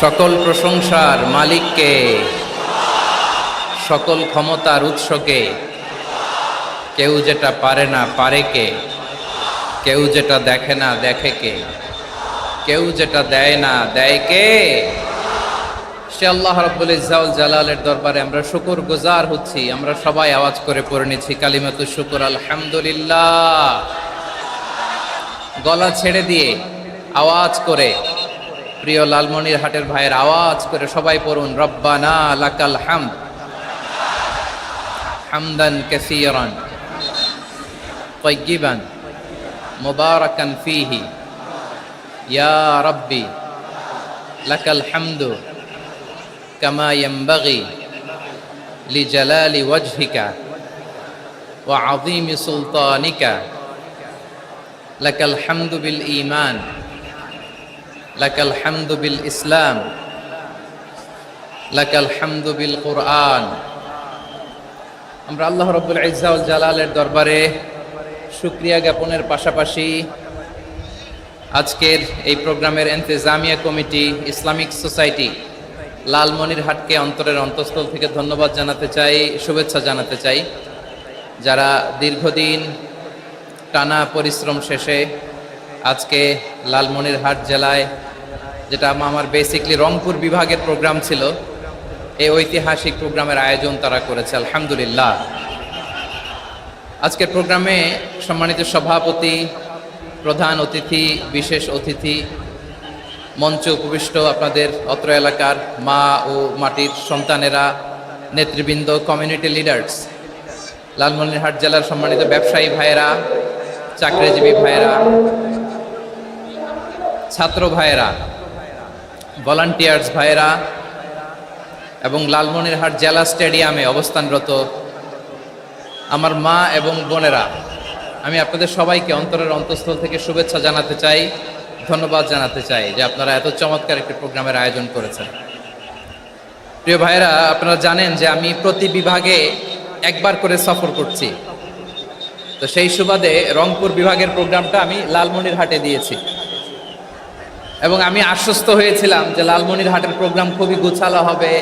সকল প্রশংসার মালিককে, সকল ক্ষমতার উৎসকে। কেউ যেটা পারে না পারে কে, কেউ যেটা দেখে না দেখে কে, কেউ যেটা দেয় না দেয় কে? সে আল্লাহ রাব্বুল ইজ্জা ওয়াল জালালের দরবারে আমরা শুকর গুজার হচ্ছি। আমরা সবাই আওয়াজ করে পড়ে নিচ্ছি কালিমাতুশ শুকর, আলহামদুলিল্লাহ। গলা ছেড়ে দিয়ে আওয়াজ করে, প্রিয় লালমনিরহাটের ভাইয়ের আওয়াজ করে সবাই পড়ুন, রব্বানা লাকাল হামদ হামদান কাসীরান তাইয়্যিবান মুবারাকান ফীহি ইয়া রাব্বি লাকাল হামদু কামা ইয়ানবাগি লিজালালি ওয়াজহিকা ওয়া আযীমি সুলতানিকা। লাকাল হামদু বিল ঈমান, লাকাল হামদু বিল ইসলাম, লাকাল হামদু বিল কুরআন। আমরা আল্লাহ রাব্বুল ইজ্জা ওয়াল জালালের দরবারে শুকরিয়া জ্ঞাপনের পাশাপাশি আজকের এই প্রোগ্রামের ইন্তেজামিয়া কমিটি, ইসলামিক সোসাইটি লালমনিরহাটকে অন্তরের অন্তঃস্থল থেকে ধন্যবাদ জানাতে চাই, শুভেচ্ছা জানাতে চাই। যারা দীর্ঘদিন টানা পরিশ্রম শেষে আজকে লালমনিরহাট জেলায়, যেটা আমার বেসিকলি রংপুর বিভাগের প্রোগ্রাম ছিল, এই ঐতিহাসিক প্রোগ্রামের আয়োজন তারা করেছে, আলহামদুলিল্লাহ। আজকের প্রোগ্রামে সম্মানিত সভাপতি, প্রধান অতিথি, বিশেষ অতিথি, মঞ্চে উপবিষ্ট আপনাদের অত্র এলাকার মা ও মাটির সন্তানেরা, নেতৃবৃন্দ, কমিউনিটি লিডার্স, লালমনিরহাট জেলার সম্মানিত ব্যবসায়ী ভাইয়েরা, চাকরিজীবী ভাইয়েরা, ছাত্র ভাইয়েরা, ভলান্টিয়ার্স ভাইয়েরা এবং লালমনিরহাট জেলা স্টেডিয়ামে অবস্থানরত আমার মা এবং বোনেরা, আমি আপনাদের সবাইকে অন্তরের অন্তঃস্থল থেকে শুভেচ্ছা জানাতে চাই, ধন্যবাদ জানাতে চাই যে আপনারা এত চমৎকার একটি প্রোগ্রামের আয়োজন করেছেন। প্রিয় ভাইয়েরা, আপনারা জানেন যে আমি প্রতি বিভাগে একবার করে সফর করছি। তো সেই সুবাদে রংপুর বিভাগের প্রোগ্রামটা আমি লালমনিরহাটে দিয়েছি এবং আমি আশ্বস্ত হয়েছিলাম যে লালমনিরহাটের প্রোগ্রাম খুবই গোছালো হবে,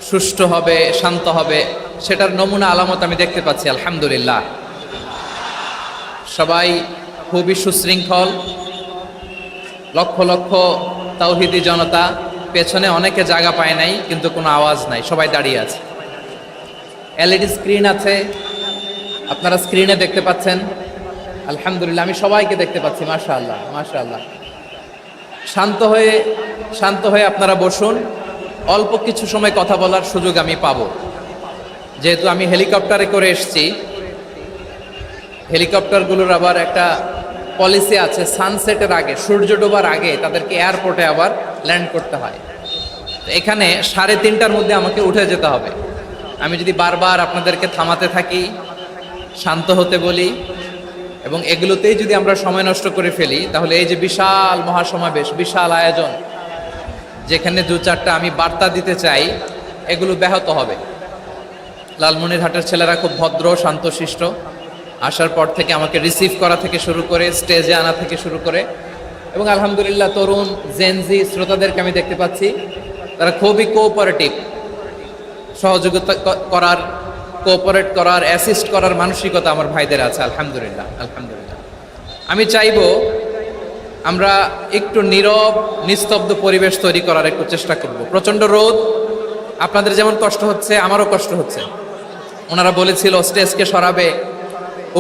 সুষ্ঠু হবে, শান্ত হবে। সেটার নমুনা আলামত আমি দেখতে পাচ্ছি, আলহামদুলিল্লাহ। সবাই খুবই সুশৃঙ্খল, লক্ষ লক্ষ তাওহীদি জনতা, পেছনে অনেকে জায়গা পায় নাই কিন্তু কোনো আওয়াজ নাই, সবাই দাঁড়িয়ে আছে। এলইডি স্ক্রিন আছে, আপনারা স্ক্রিনে দেখতে পাচ্ছেন, আলহামদুলিল্লাহ। আমি সবাইকে দেখতে পাচ্ছি, মাশাআল্লাহ মাশাআল্লাহ। শান্ত হয়ে আপনারা বসুন, অল্প কিছু সময় কথা বলার সুযোগ আমি পাবো। যেহেতু আমি হেলিকপ্টারে করে এসেছি, হেলিকপ্টারগুলোর আবার একটা পলিসি আছে, সানসেটের আগে, সূর্য ডোবার আগে তাদেরকে এয়ারপোর্টে আবার ল্যান্ড করতে হয়। এখানে 3:30টার মধ্যে আমাকে উঠে যেতে হবে। আমি যদি বারবার আপনাদেরকে থামাতে থাকি, শান্ত হতে বলি এবং এগুলোতেই যদি আমরা সময় নষ্ট করে ফেলি, তাহলে এই যে বিশাল মহাসমাবেশ, বিশাল আয়োজন, যেখানে 2-4টা আমি বার্তা দিতে চাই, এগুলো ব্যাহত হবে। লালমনিরহাটের ছেলেরা খুব ভদ্র, শান্তশিষ্ট। আসার পর থেকে আমাকে রিসিভ করা থেকে শুরু করে স্টেজে আনা থেকে শুরু করে, এবং আলহামদুলিল্লাহ তরুণ জেনজি শ্রোতাদেরকে আমি দেখতে পাচ্ছি, তারা খুবই কোঅপারেটিভ, সহযোগিতা করার, কোঅপারেট করার, অ্যাসিস্ট করার মানসিকতা আমার ভাইদের আছে, আলহামদুলিল্লাহ আলহামদুলিল্লাহ। আমি চাইবো আমরা একটু নীরব, নিস্তব্ধ পরিবেশ তৈরি করার একটু চেষ্টা করব। প্রচণ্ড রোদ, আপনাদের যেমন কষ্ট হচ্ছে আমারও কষ্ট হচ্ছে। ওনারা বলেছিল স্টেজকে সরাবে,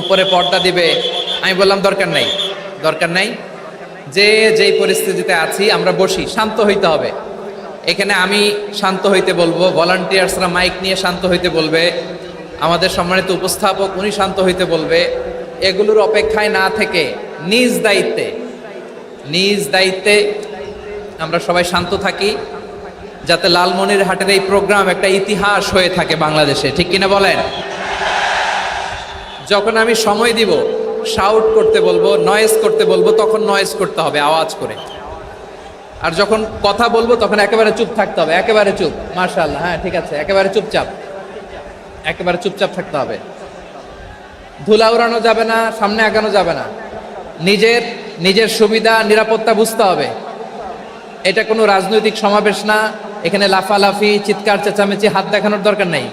উপরে পর্দা দিবে। আমি বললাম দরকার নাই, যেই পরিস্থিতিতে আছি আমরা বসি, শান্ত হইতে হবে। এখানে আমি শান্ত হইতে বলবো, ভলান্টিয়ার্সরা মাইক নিয়ে শান্ত হইতে বলবে, আমাদের সম্মানিত উপস্থাপক উনি শান্ত হইতে বলবে। এগুলোর অপেক্ষায় না থেকে নিজ দায়িত্বে আমরা সবাই শান্ত থাকি, যাতে লালমনিরহাটের এই প্রোগ্রাম একটা ইতিহাস হয়ে থাকে বাংলাদেশে, ঠিক কিনা বলেন? যখন আমি সময় দিব, শাউট করতে বলবো, নয়েজ করতে বলবো, তখন নয়েজ করতে হবে আওয়াজ করে। আর যখন কথা বলবো তখন একেবারে চুপ থাকতে হবে, একেবারে চুপ। মাশাআল্লাহ, হ্যাঁ ঠিক আছে, একেবারে চুপচাপ থাকতে হবে। ধুলা উড়ানো যাবে না, সামনে আগানো যাবে না। নিজের নিজের সুবিধা নিরাপত্তা বুঝতে হবে। এটা কোনো রাজনৈতিক সমাবেশ না, এখানে লাফালাফি চিৎকার চেঁচামেচি হাত দেখানোর দরকার নেই।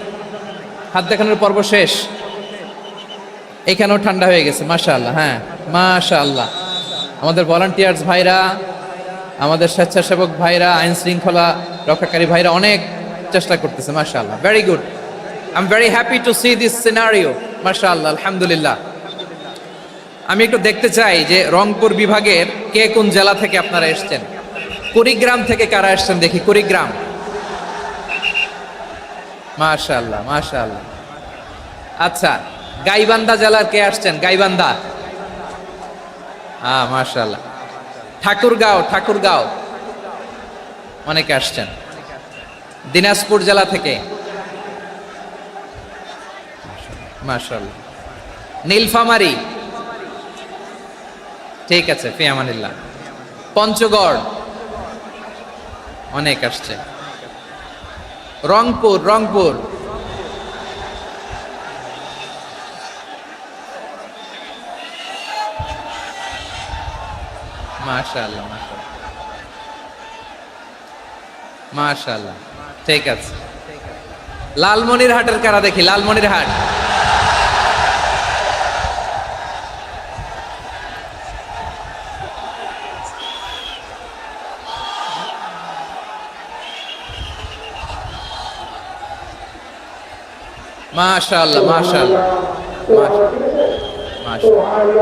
হাত দেখানোর পর্ব শেষ। এখানেও ঠান্ডা হয়ে গেছে মাশাআল্লাহ। হ্যাঁ মাশাআল্লাহ, আমাদের ভলান্টিয়ার্স ভাইরা, আমাদের স্বেচ্ছাসেবক ভাইরা, আইন শৃঙ্খলা রক্ষাকারী ভাইরা অনেক চেষ্টা করতেছে মাশাআল্লাহ। Very good, I am very happy to C this scenario মাশাআল্লাহ, আলহামদুলিল্লাহ। আমি একটু দেখতে চাই যে রংপুর বিভাগের কে কোন জেলা থেকে আপনারা এসেছেন। কুড়িগ্রাম থেকে কারা এসেছেন দেখি, কুড়িগ্রাম। মাশাআল্লাহ মাশাআল্লাহ। আচ্ছা, গাইবান্ধা জেলার কে আসছেন? গাইবান্ধা, মাশাআল্লাহ। ঠাকুরগাঁও, ঠাকুরগাঁও অনেকে আসছেন। দিনাজপুর জেলা থেকে মাশাআল্লাহ। নীলফামারী, ঠিক আছে, ফি আমানিল্লাহ। পঞ্চগড় অনেক আসছে। রংপুর, রংপুর মাশাআল্লাহ মাশাআল্লাহ মাশাআল্লাহ, ঠিক আছে। লালমনিরহাটের কারা দেখি, লালমনিরহাট। মাশাআল্লাহ মাশাআল্লাহ মাশাআল্লাহ।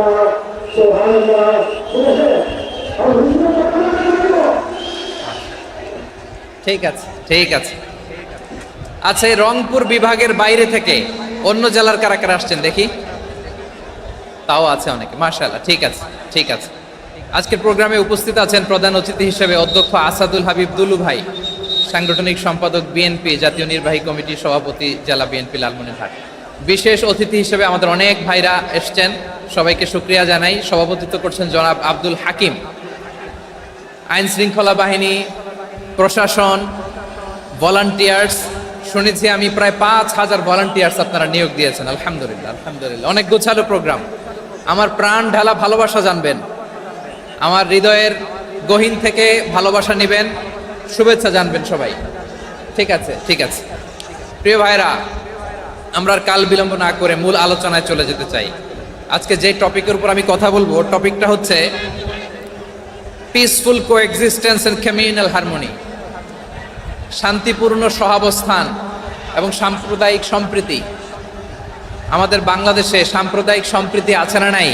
ঠিক আছে ঠিক আছে। আচ্ছা, এই রংপুর বিভাগের বাইরে থেকে অন্য জেলার কারা কারা আসছেন দেখি, তাও আছে অনেকে মাশাআল্লাহ। ঠিক আছে ঠিক আছে। আজকের প্রোগ্রামে উপস্থিত আছেন প্রধান অতিথি হিসেবে অধ্যক্ষ আসাদুল হাবিব দুলু ভাই, সাংগঠনিক সম্পাদক বিএনপি, জাতীয় নির্বাহী কমিটির সভাপতি, জেলা বিএনপি লালমনিরহাট। বিশেষ অতিথি হিসেবে আমাদের অনেক ভাইরা এসছেন, সবাইকে শুকরিয়া জানাই। সভাপতিত্ব করছেন জনাব আব্দুল হাকিম। আইন শৃঙ্খলা বাহিনী, প্রশাসন, ভলান্টিয়ার্স, শুনেছি আমি প্রায় 5,000 ভলান্টিয়ার্স আপনারা নিয়োগ দিয়েছেন, আলহামদুলিল্লাহ আলহামদুলিল্লাহ। অনেক গোছালো প্রোগ্রাম। আমার প্রাণ ঢালা ভালোবাসা জানবেন, আমার হৃদয়ের গহীন থেকে ভালোবাসা নেবেন, শুভেচ্ছা জানবেন সবাই। ঠিক আছে ঠিক আছে। প্রিয় ভাইরা, আমরা আর কাল বিলম্ব না করে মূল আলোচনায় চলে যেতে চাই। আজকে যে টপিকের উপর আমি কথা বলবো, টপিকটা হচ্ছে peaceful coexistence and communal harmony, শান্তিপূর্ণ সহাবস্থান এবং সাম্প্রদায়িক সম্প্রীতি। আমাদের বাংলাদেশে সাম্প্রদায়িক সম্প্রীতি আছে না নাই?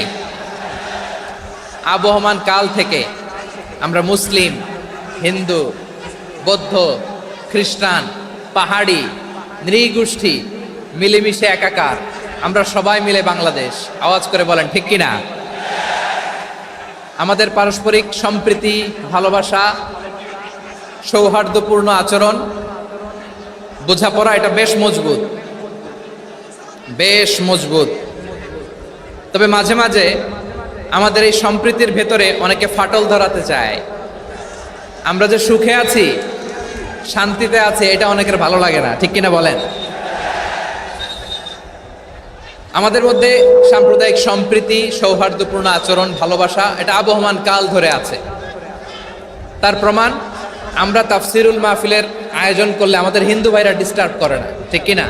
আবহমান কাল থেকে আমরা মুসলিম, হিন্দু, বৌদ্ধ, খ্রিস্টান, পাহাড়ি, নৃগোষ্ঠী মিলেমিশে একাকার, আমরা সবাই মিলে বাংলাদেশ। আওয়াজ করে বলেন ঠিক কিনা? আমাদের পারস্পরিক সম্প্রীতি, ভালোবাসা, সৌহার্দ্যপূর্ণ আচরণ, বোঝাপড়া, এটা বেশ মজবুত, বেশ মজবুত। তবে মাঝে মাঝে আমাদের এই সম্প্রীতির ভেতরে অনেকে ফাটল ধরাতে চায়। আমরা যে সুখে আছি, শান্তিতে আছি, এটা অনেকের ভালো লাগে না, ঠিক কিনা বলেন? আমাদের মধ্যে সাম্প্রদায়িক সম্প্রীতি, সৌহার্দ্যপূর্ণ আচরণ, ভালোবাসা, এটা আবহমান কাল ধরে আছে। তার প্রমাণ, আমরা তাফসিরুল মাহফিলের আয়োজন করলে আমাদের হিন্দু ভাইরা ডিস্টার্ব করে না, ঠিক কিনা?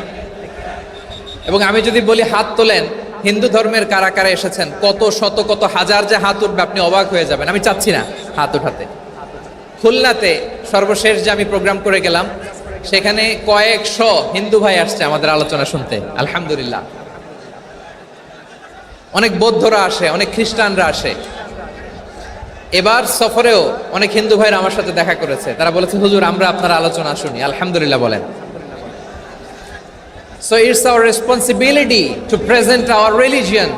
এবং আমি যদি বলি হাত তোলেন, হিন্দু ধর্মের কারা কারা এসেছেন, কত শত কত হাজার যে হাত উঠবে, আপনি অবাক হয়ে যাবেন। আমি চাচ্ছি না হাত উঠাতে। খুলনাতে সর্বশেষ যে আমি প্রোগ্রাম করে গেলাম, সেখানে কয়েকশো হিন্দু ভাই আসছে আমাদের আলোচনা শুনতে, আলহামদুলিল্লাহ। অনেক বৌদ্ধরা আসে, অনেক খ্রিস্টানরা আসে। এবার সফরেও অনেক হিন্দু ভাইরা আমার সাথে দেখা করেছে। তারা বলেছে, হুজুর আমরা আপনার আলোচনা শুনি, আলহামদুলিল্লাহ বলেন। So it's our responsibility to present our religion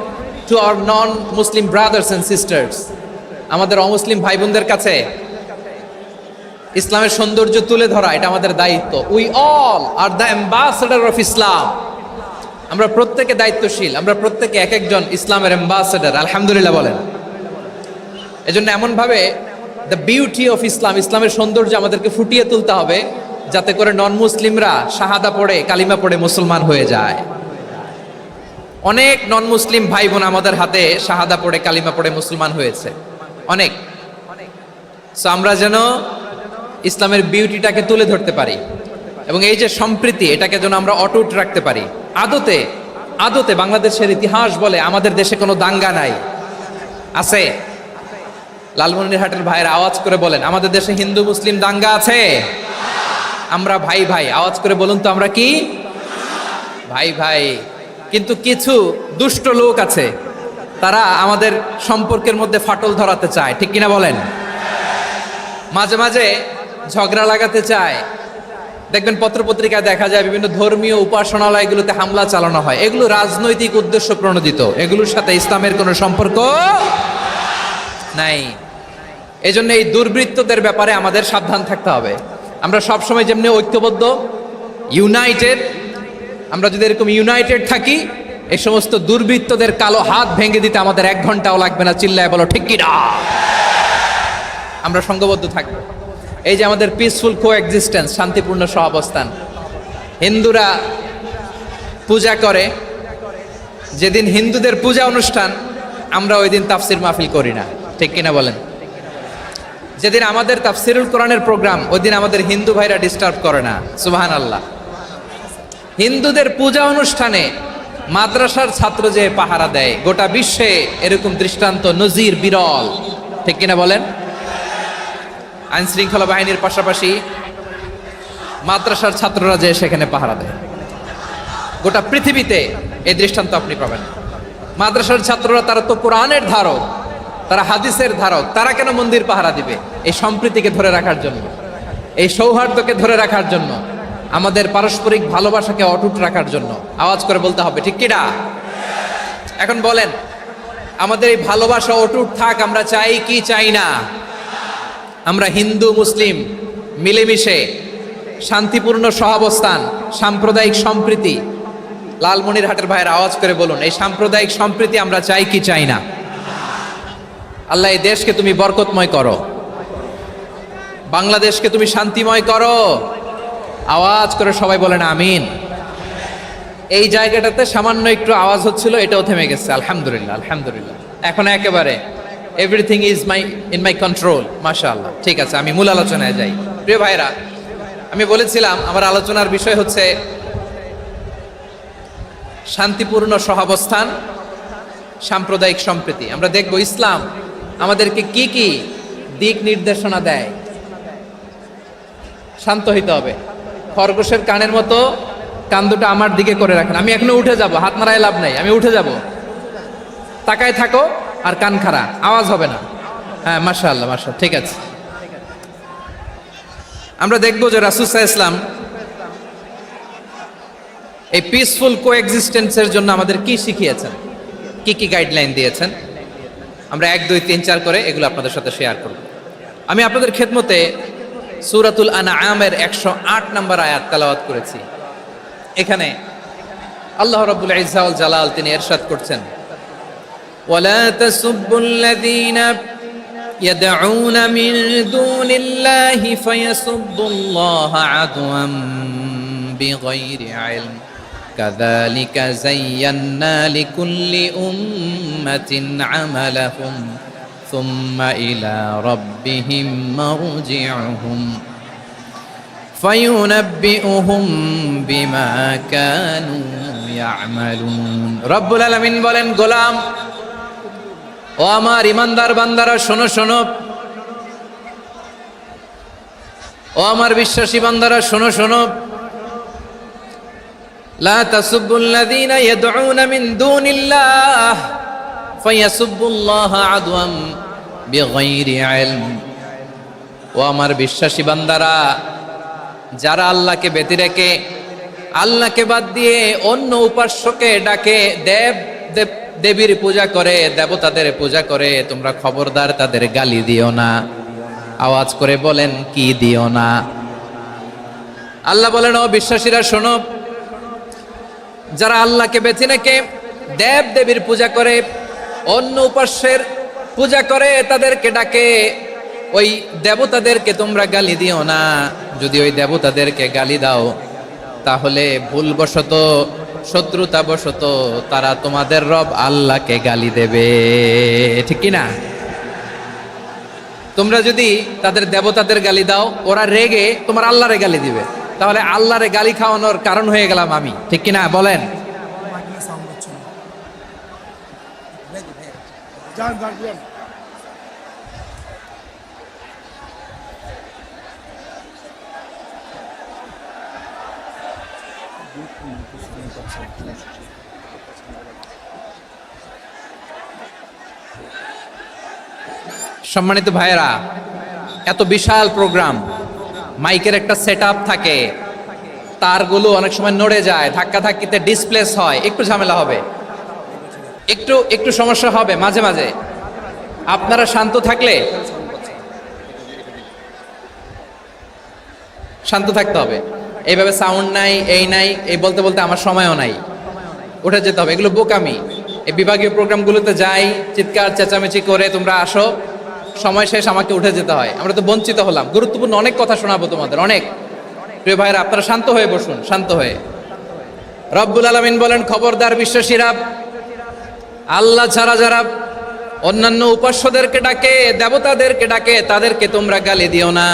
to our non-Muslim brothers and sisters. আমাদের অমুসলিম ভাই বোনদের কাছে ইসলামের সৌন্দর্য তুলে ধরা, এটা আমাদের দায়িত্ব। We all are the ambassador of Islam. আমরা প্রত্যেকে দায়িত্বশীল, আমরা প্রত্যেকে এক একজন ইসলামের অ্যাম্বাসেডর, আলহামদুলিল্লাহ বলেন। এজন্য এমনভাবে দ্য বিউটি অফ ইসলাম, ইসলামের সৌন্দর্য আমাদেরকে ফুটিয়ে তুলতে হবে, যাতে করে নন মুসলিমরা শাহাদা পড়ে, কালিমা পড়ে মুসলমান হয়ে যায়। অনেক নন মুসলিম ভাই বোন আমাদের হাতে শাহাদা পড়ে, কালিমা পড়ে মুসলমান হয়েছে। অনেক। সো আমরা যেন ইসলামের বিউটিটাকে তুলে ধরতে পারি এবং এই যে সম্প্রীতি এটাকে যেন আমরা অটুট রাখতে পারি। আদতে আদতে বাংলাদেশের ইতিহাস বলে আমাদের দেশে কোনো দাঙ্গা নাই, আছে? লালমনিরহাটের ভাইয়ের আওয়াজ করে বলেন, আমাদের দেশে হিন্দু মুসলিম দাঙ্গা আছে? আমরা ভাই ভাই, আওয়াজ করে বলুন তো, আমরা কি ভাই ভাই? কিন্তু কিছু দুষ্ট লোক আছে, তারা আমাদের সম্পর্কের মধ্যে ফাটল ধরাতে চায়, ঠিক কিনা বলেন? মাঝে মাঝে ঝগড়া লাগাতে চায়। দেখবেন পত্রপত্রিকায় দেখা যায় বিভিন্ন ধর্মীয় উপাসনালয়গুলোতে হামলা চালানো হয়। এগুলো রাজনৈতিক উদ্দেশ্য প্রণোদিত, এগুলোর সাথে ইসলামের কোনো সম্পর্ক নাই। এজন্য এই দুর্বৃত্তদের ব্যাপারে আমাদের সাবধান থাকতে হবে। আমরা সবসময় যেমনি ঐক্যবদ্ধ, ইউনাইটেড, আমরা যদি এরকম ইউনাইটেড থাকি, এই সমস্ত দুর্বৃত্তদের কালো হাত ভেঙে দিতে আমাদের 1 ঘন্টাও লাগবে না। চিল্লায় বলো ঠিক কিনা? আমরা সংঘবদ্ধ থাকবো। এই যে আমাদের পিসফুল কোএক্সিস্টেন্স, শান্তিপূর্ণ সহাবস্থান। হিন্দুরা পূজা করে, যেদিন হিন্দুদের পূজা অনুষ্ঠান আমরা ওই দিন তাফসির মাহফিল করি না, ঠিক কিনা বলেন? যেদিন আমাদের তাফসিরুল কোরআনের প্রোগ্রাম, ওই দিন আমাদের হিন্দু ভাইরা ডিস্টার্ব করে না। সুবহানাল্লাহ। হিন্দুদের পূজা অনুষ্ঠানে মাদ্রাসার ছাত্র যে পাহারা দেয়, গোটা বিশ্বে এরকম দৃষ্টান্ত নজির বিরল, ঠিক কিনা বলেন? আইন শৃঙ্খলা বাহিনীর পাশাপাশি মাদ্রাসার ছাত্ররা যে সেখানে পাহারা দেয়, গোটা পৃথিবীতে এই দৃষ্টান্ত আপনি পাবেন। মাদ্রাসার ছাত্ররা, তারা তো কোরআনের ধারক, তারা হাদিসের ধারক, তারা কেন মন্দির পাহারা দিবে? এই সম্প্রীতিকে ধরে রাখার জন্য, এই সৌহার্দ্যকে ধরে রাখার জন্য, আমাদের পারস্পরিক ভালোবাসাকে অটুট রাখার জন্য। আওয়াজ করে বলতে হবে ঠিক কিনা? এখন বলেন, আমাদের এই ভালোবাসা অটুট থাক, আমরা চাই কি চাই না? আমরা হিন্দু মুসলিম মিলেমিশে শান্তিপূর্ণ সহাবস্থান, সাম্প্রদায়িক সম্প্রীতি। লালমনিরহাটের ভাইয়ের আওয়াজ করে বলুন, এই সাম্প্রদায়িক সম্প্রীতি আমরা চাই কি চাই না? আল্লাহ এই দেশকে তুমি বরকতময় করো, বাংলাদেশকে তুমি শান্তিময় করো। আওয়াজ করে সবাই বলেন আমিন। এই জায়গাটাতে সামান্য একটু আওয়াজ হচ্ছিল, এটাও থেমে গেছে। আলহামদুলিল্লাহ, আলহামদুলিল্লাহ। এখন একেবারে everything is in my control. মাশাআল্লাহ। ঠিক আছে, আমি মূল আলোচনায় যাই। প্রিয় ভাইরা, আমি বলেছিলাম আমার আলোচনার বিষয় হচ্ছে শান্তিপূর্ণ সহাবস্থান, সাম্প্রদায়িক সম্প্রীতি। আমরা দেখব ইসলাম আমাদেরকে কি কি দিক নির্দেশনা দেয়। শান্ত হইতে হবে। খরগোশের কানের মতো কান দুটো আমার দিকে করে রাখেন। আমি এখনো উঠে যাব, হাত নাড়ায় লাভ নাই, আমি উঠে যাব। তাকায় থাকো আর কান খাড়া, আওয়াজ হবে না। হ্যাঁ, মাশাআল্লাহ, মাশাআল্লাহ, ঠিক আছে। আমরা দেখবো যে রাসূল সাল্লাল্লাহু আলাইহি ওয়াসাল্লাম এই পিসফুল কোএক্সিস্টেন্সের জন্য আমাদের কি শিখিয়েছেন, কি কি গাইডলাইন দিয়েছেন। আমরা 1, 2, 3, 4 করে এগুলো আপনাদের সাথে শেয়ার করব। আমি আপনাদের খেদমতে সূরাতুল আনআমের 108 নম্বর আয়াত তেলাওয়াত করেছি। এখানে আল্লাহ রাব্বুল ইজ্জা ওয়াল জালাল তিনি ইরশাদ করছেন, ওয়ালা তাসুব্বুল্লাযীনা ইয়াদউনা মিন দুনিল্লাহি ফায়াসুব্বুল্লাহা আদওয়াম বিগাইরি ইলম কাযালিকা যায়্যান্না লিকুল্লি উম্মাতিন আমালাহুম সুম্মা ইলা রাব্বিহিম মারজিউহুম ফায়ুনাব্বিউহুম বিমা কানু ইয়ামালুন। রব্বুল আলামিন বলেন, গোলাম ও আমার ইমানদার বান্দারা, শোনো শোনো। ও আমার বিশ্বাসী বান্দারা, শোনো শোনো। লা তাসুব্বুল্লাযীনা ইয়াদউনা মিন দুনিল্লাহ ফায়াসুব্বুল্লাহা আদওয়াম বিগাইরি ইলম। ও আমার বিশ্বাসী বান্দারা, যারা আল্লাহকে ব্যতি রেখে, আল্লাহকে বাদ দিয়ে অন্য উপাস্যকে ডাকে, দেবীর পূজা করে, দেবতাদের পূজা করে, তোমরা খবরদার তাদের গালি দিও না। আওয়াজ করে বলেন, কি দিও না? আল্লাহ বলেন, ও বিশ্বাসীরা শোনো, যারা আল্লাহকে বেছে রেখে দেব দেবীর পূজা করে, অন্য উপাস্যের পূজা করে, তাদেরকে ডাকে, ওই দেবতাদেরকে তোমরা গালি দিও না। যদি ওই দেবতাদেরকে গালি দাও, তাহলে ভুলবশত, শত্রুতাবশত তারা তোমাদের রব আল্লাহকে গালি দেবে, ঠিক কিনা? তোমরা যদি তাদের দেবতাদের গালি দাও, ওরা রেগে তোমার আল্লাহরে গালি দিবে, তাহলে আল্লাহরে গালি খাওয়ানোর কারণ হয়ে গেলাম আমি, ঠিক কিনা বলেন? সম্মানিত ভাইয়েরা, এত বিশাল প্রোগ্রাম, মাইকের একটা সেটআপ থাকে, তারগুলো অনেক সময় নড়ে যায়, ধাক্কা ধাক্কিতে ডিসপ্লেস হয়, একটু ঝামেলা হবে, একটু একটু সমস্যা হবে মাঝে মাঝে। আপনারা শান্ত থাকলে, শান্ত থাকতে হবে। এইভাবে সাউন্ড নাই, এই নাই, এই বলতে বলতে আমার সময়ও নাই, উঠে যেতে হবে, এগুলো বোকামি। এই বিভাগীয় প্রোগ্রামগুলোতে যাই, চিৎকার চেঁচামেচি করে তোমরা আসো, সময় শেষ, আমাকে উঠে যেতে হয়, আমরা তো বঞ্চিত হলাম। গুরুত্বপূর্ণ অনেক কথা শোনাবো তোমাদের, অনেক। প্রিয় ভাইরা, আপনারা শান্ত হয়ে বসুন, শান্ত হয়ে। রব্বুল আলামিন বলেন, খবরদার বিশ্বাসীরা, আল্লাহ ছাড়া যারা অন্যান্য উপাস্যদেরকে ডাকে, দেবতাদেরকে ডাকে, তাদেরকে তোমরা গালি দিও না।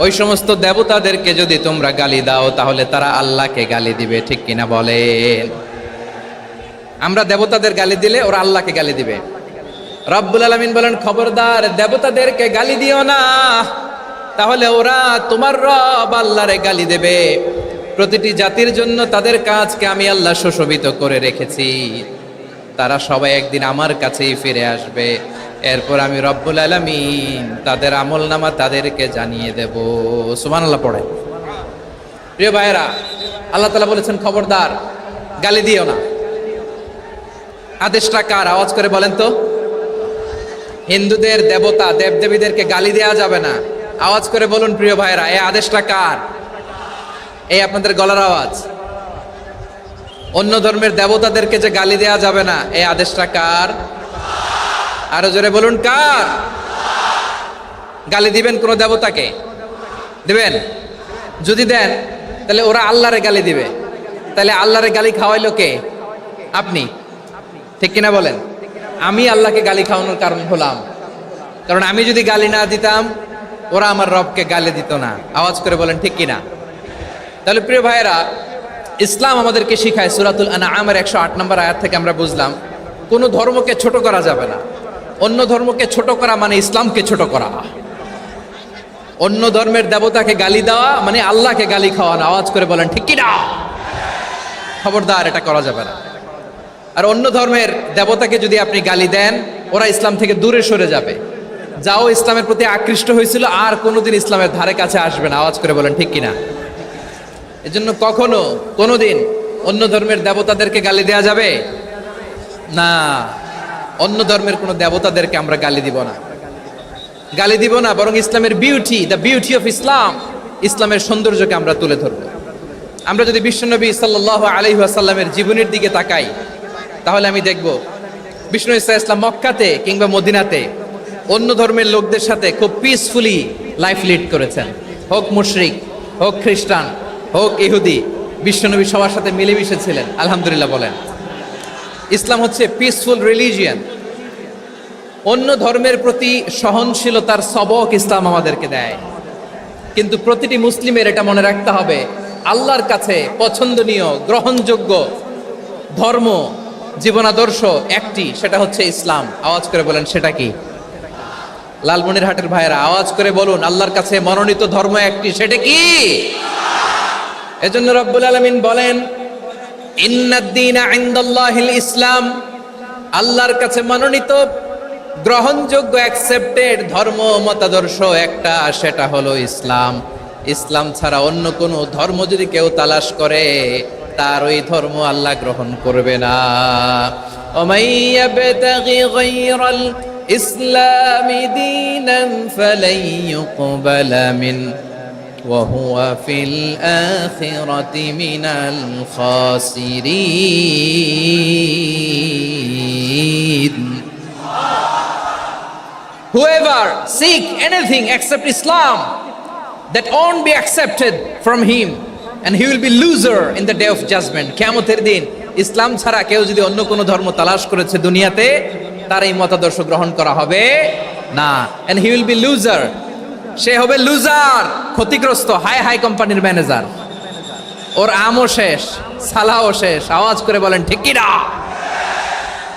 ওই সমস্ত দেবতাদেরকে যদি তোমরা গালি দাও, তাহলে তারা আল্লাহকে গালি দিবে, ঠিক কিনা বলেন? আমরা দেবতাদের গালি দিলে ওরা আল্লাহকে গালি দিবে। রব্বুল আলামিন বলেন, খবরদার দেবতাদেরকে গালি দিও না, তাহলে ওরা তোমার রব আল্লাহরে গালি দেবে। প্রতিটি জাতির জন্য তাদের কাজকে আমি আল্লাহ সুশোভিত করে রেখেছি, তারা সবাই একদিন আমার কাছেই ফিরে আসবে। এরপর আমি রব্বুল আলামিন তাদের আমলনামা তাদেরকে জানিয়ে দেব। সুবহানাল্লাহ পড়ে। প্রিয় ভাইয়েরা, আল্লাহ তাআলা বলেছেন, খবরদার গালি দিও না। আদেশটা কার? আওয়াজ করে বলেন তো। হিন্দুদের দেবতা দেবদেবীদেরকে গালি দেওয়া যাবে না, আওয়াজ করে বলুন প্রিয় ভাইরা, এই আদেশটা কার? এই আপনাদের গলার আওয়াজ। অন্য ধর্মের দেবতাদেরকে যে গালি দেওয়া যাবে না, এই আদেশটা কার? আরো জোরে বলুন, কার? গালি দিবেন কোন দেবতাকে? দিবেন? যদি দেন তাহলে ওরা আল্লাহরে গালি দিবে, তাহলে আল্লাহরে গালি খাওয়াইলো কে? আপনি, ঠিক কিনা বলেন? আমি আল্লাহকে গালি খাওয়ানোর কারণ হলাম, কারণ আমি যদি গালি না দিতাম, ওরা আমার রবকে গালি দিত না। আওয়াজ করে বলেন ঠিক কিনা? তাহলে প্রিয় ভাইয়েরা, ইসলাম আমাদেরকে শিখায়, সূরাতুল আনআমের 108 নম্বর আয়াত থেকে আমরা বুঝলাম, কোন ধর্মকে ছোট করা যাবে না। অন্য ধর্মকে ছোট করা মানে ইসলামকে ছোট করা। অন্য ধর্মের দেবতাকে গালি দেওয়া মানে আল্লাহকে গালি খাওয়ানো। আওয়াজ করে বলেন ঠিক কিনা? খবরদার, এটা করা যাবে না। আর অন্য ধর্মের দেবতাকে যদি আপনি গালি দেন, ওরা ইসলাম থেকে দূরে সরে যাবে। যাও ইসলামের প্রতি আকৃষ্ট হয়েছিল, আর কোনোদিন ইসলামের ধারে কাছে আসবে না। আওয়াজ করে বলেন ঠিক কিনা? এজন্য কখনো কোনোদিন অন্য ধর্মের দেবতাদেরকে গালি দেয়া যাবে না। অন্য ধর্মের কোনো দেবতাদেরকে আমরা গালি দিব না, গালি দিব না, বরং ইসলামের beauty, the beauty of Islam, ইসলামের সৌন্দর্যকে আমরা তুলে ধরব। আমরা যদি বিশ্বনবী সাল্লাল্লাহু আলাইহি ওয়াসাল্লামের জীবনের দিকে তাকাই, তাহলে আমি দেখব বিষ্ণু ইসা ইসলাম মক্কাতে কিংবা মদিনাতে অন্য ধর্মের লোকদের সাথে খুব পিসফুলি লাইফ লিড করেছেন। হোক মুশরিক, হোক খ্রিস্টান, হোক ইহুদি, বিশ্বনবী সবার সাথে মিলেমিশে ছিলেন। আলহামদুলিল্লাহ বলেন। ইসলাম হচ্ছে পিসফুল রিলিজিয়ান। অন্য ধর্মের প্রতি সহনশীলতার সবক ইসলাম আমাদেরকে দেয়। কিন্তু প্রতিটি মুসলিমের এটা মনে রাখতে হবে, আল্লাহর কাছে পছন্দনীয় গ্রহণযোগ্য ধর্ম, জীবনাদর্শ একটি, সেটা হচ্ছে ইসলাম। আওয়াজ করে বলেন সেটা কি? লালমনিরহাটের ভাইয়েরা আওয়াজ করে বলুন, আল্লাহর কাছে মনোনীত ধর্ম একটি, সেটা কি? এজন্য রব্বুল আলামিন বলেন, ইন্নাদ-দীনা ইনদাল্লাহিল ইসলাম, আল্লাহর কাছে মনোনীত গ্রহণযোগ্য অ্যাকসেপ্টেড ধর্ম মতাদর্শ একটা, সেটা হলো ইসলাম। ইসলাম ছাড়া অন্য কোনো ধর্ম যদি কেউ তালাশ করে, তার ওই ধর্ম আল্লাহ গ্রহণ করবে না। ওমাইয়াবতাগি গায়রাল ইসলামি দীনান ফালাই ইউকবালা মিন ওয়া হুয়া ফিল আখিরাতি মিনাল খাসিরিন। Whoever seek anything except Islam, that won't be accepted from him, and he will be loser in the day of judgment. কিয়ামতের দিন ইসলাম ছাড়া কেউ যদি অন্য কোনো ধর্ম তালাশ করেছে দুনিয়াতে, তার এই মতাদর্শ গ্রহণ করা হবে না, and he will be loser, সে হবে লুজার, ক্ষতিগ্রস্ত, হাই হাই কোম্পানির ম্যানেজার, ওর আমও শেষ, সালাও শেষ। আওয়াজ করে বলেন ঠিক কি না?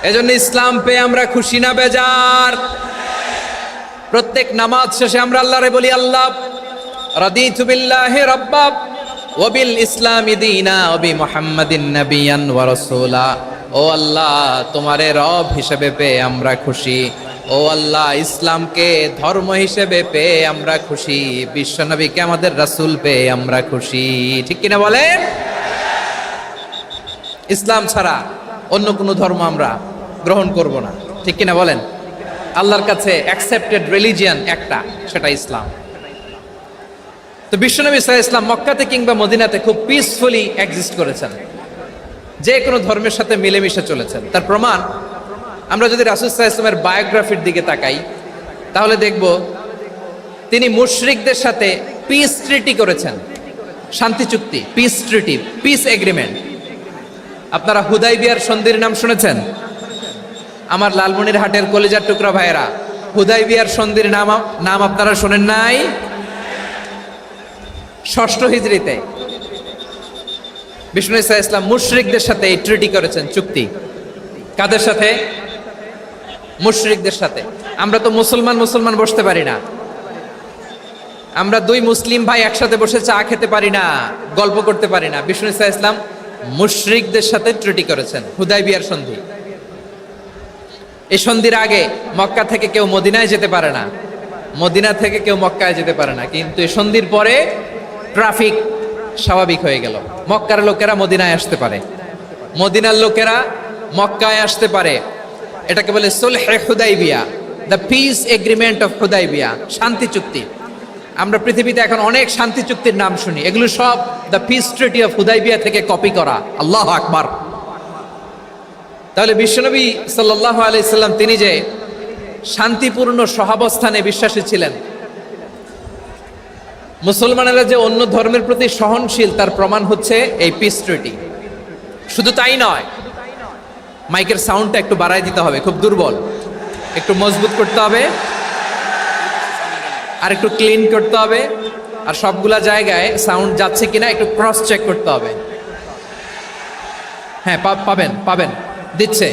এজন্য ইসলাম পেয়ে আমরা খুশি না বেজার? প্রত্যেক নামাজ শেষে আমরা আল্লাহরে বলি, আল্লাহ রাদিতু বিল্লাহি রাব্বা ওয়া বিল ইসলামি দীনা ওয়া বি মুহাম্মাদিন নাবিয়ান ওয়া রাসূলা। ও আল্লাহ, তোমারে রব হিসেবে পেয়ে আমরা খুশি। ও আল্লাহ, ইসলামকে ধর্ম হিসেবে পেয়ে আমরা খুশি। বিশ্বনবীকে আমাদের রাসূল পেয়ে আমরা খুশি। ঠিক কিনা বলেন? ইসলাম ছাড়া অন্য কোনো ধর্ম আমরা গ্রহণ করব না। ঠিক কিনা বলেন? আল্লাহর কাছে অ্যাকসেপ্টেড রিলিজিয়ান একটা, সেটা ইসলাম। তো বিশ্বনবী সাল্লাল্লাহু আলাইহি ওয়াসাল্লাম মক্কাতে কিংবা মদিনাতে খুব পিসফুলি এক্সিস্ট করেছেন, যে কোনো ধর্মের সাথে মিলেমিশে চলেছেন। তার প্রমাণ আমরা যদি রাসূল সাল্লাল্লাহু আলাইহি ওয়াসাল্লামের বায়োগ্রাফির দিকে তাকাই, তাহলে দেখব তিনি মুশরিকদের সাথে পিস ট্রিটি করেছেন, শান্তি চুক্তি, পিস ট্রিটি, পিস এগ্রিমেন্ট। আপনারা হুদাইবিয়ার সন্ধির নাম শুনেছেন? আমার লালমনিরহাটের কলিজার টুকরা ভাইয়েরা, হুদাইবিয়ার সন্ধির নাম আপনারা শোনেন নাই? ষষ্ঠ হিজরিতে বিষ্ণু ঈসা ইসলাম মুশরিকদের সাথে এই ট্রিটি করেছেন, চুক্তি। কাদের সাথে? মুশরিকদের সাথে। আমরা তো মুসলমান বসতে পারি না, আমরা দুই মুসলিম ভাই একসাথে বসে চা খেতে পারি না, গল্প করতে পারি না। বিষ্ণু ঈসা ইসলাম মুশরিকদের সাথে ট্রিটি করেছেন, হুদাইবিয়ার সন্ধি। এই সন্ধির আগে মক্কা থেকে কেউ মদিনায় যেতে পারে না, মদিনা থেকে কেউ মক্কায় যেতে পারে না। কিন্তু এই সন্ধির পরে ট্রাফিক স্বাভাবিক হয়ে গেল, মক্কার লোকেরা মদিনায় আসতে পারে, মদিনার লোকেরা মক্কায় আসতে পারে। এটাকে বলে সুলহে হুদাইবিয়া, the peace agreement of Hudaibiya, শান্তি চুক্তি। আমরা পৃথিবীতে এখন অনেক শান্তি চুক্তির নাম শুনি, এগুলো সব the piece treaty of Hudaibiya থেকে কপি করা। আল্লাহু আকবার। তাহলে বিশ্বনবী সাল্লাল্লাহু আলাইহি সাল্লাম তিনি যে শান্তিপূর্ণ সহাবস্থানে বিশ্বাসী ছিলেন, মুসলমানেরা যে অন্য ধর্মের প্রতি সহনশীল, তার প্রমাণ হচ্ছে এই পিস ট্রিটি। শুধু তাই নয়, মাইকের সাউন্ডটা একটু বাড়ায় দিতে হবে, খুব দুর্বল, একটু মজবুত করতে হবে, আর একটু ক্লিন করতে হবে, আর সবগুলা জায়গায় সাউন্ড যাচ্ছে কিনা একটু ক্রস চেক করতে হবে। হ্যাঁ, পাবেন দিচ্ছে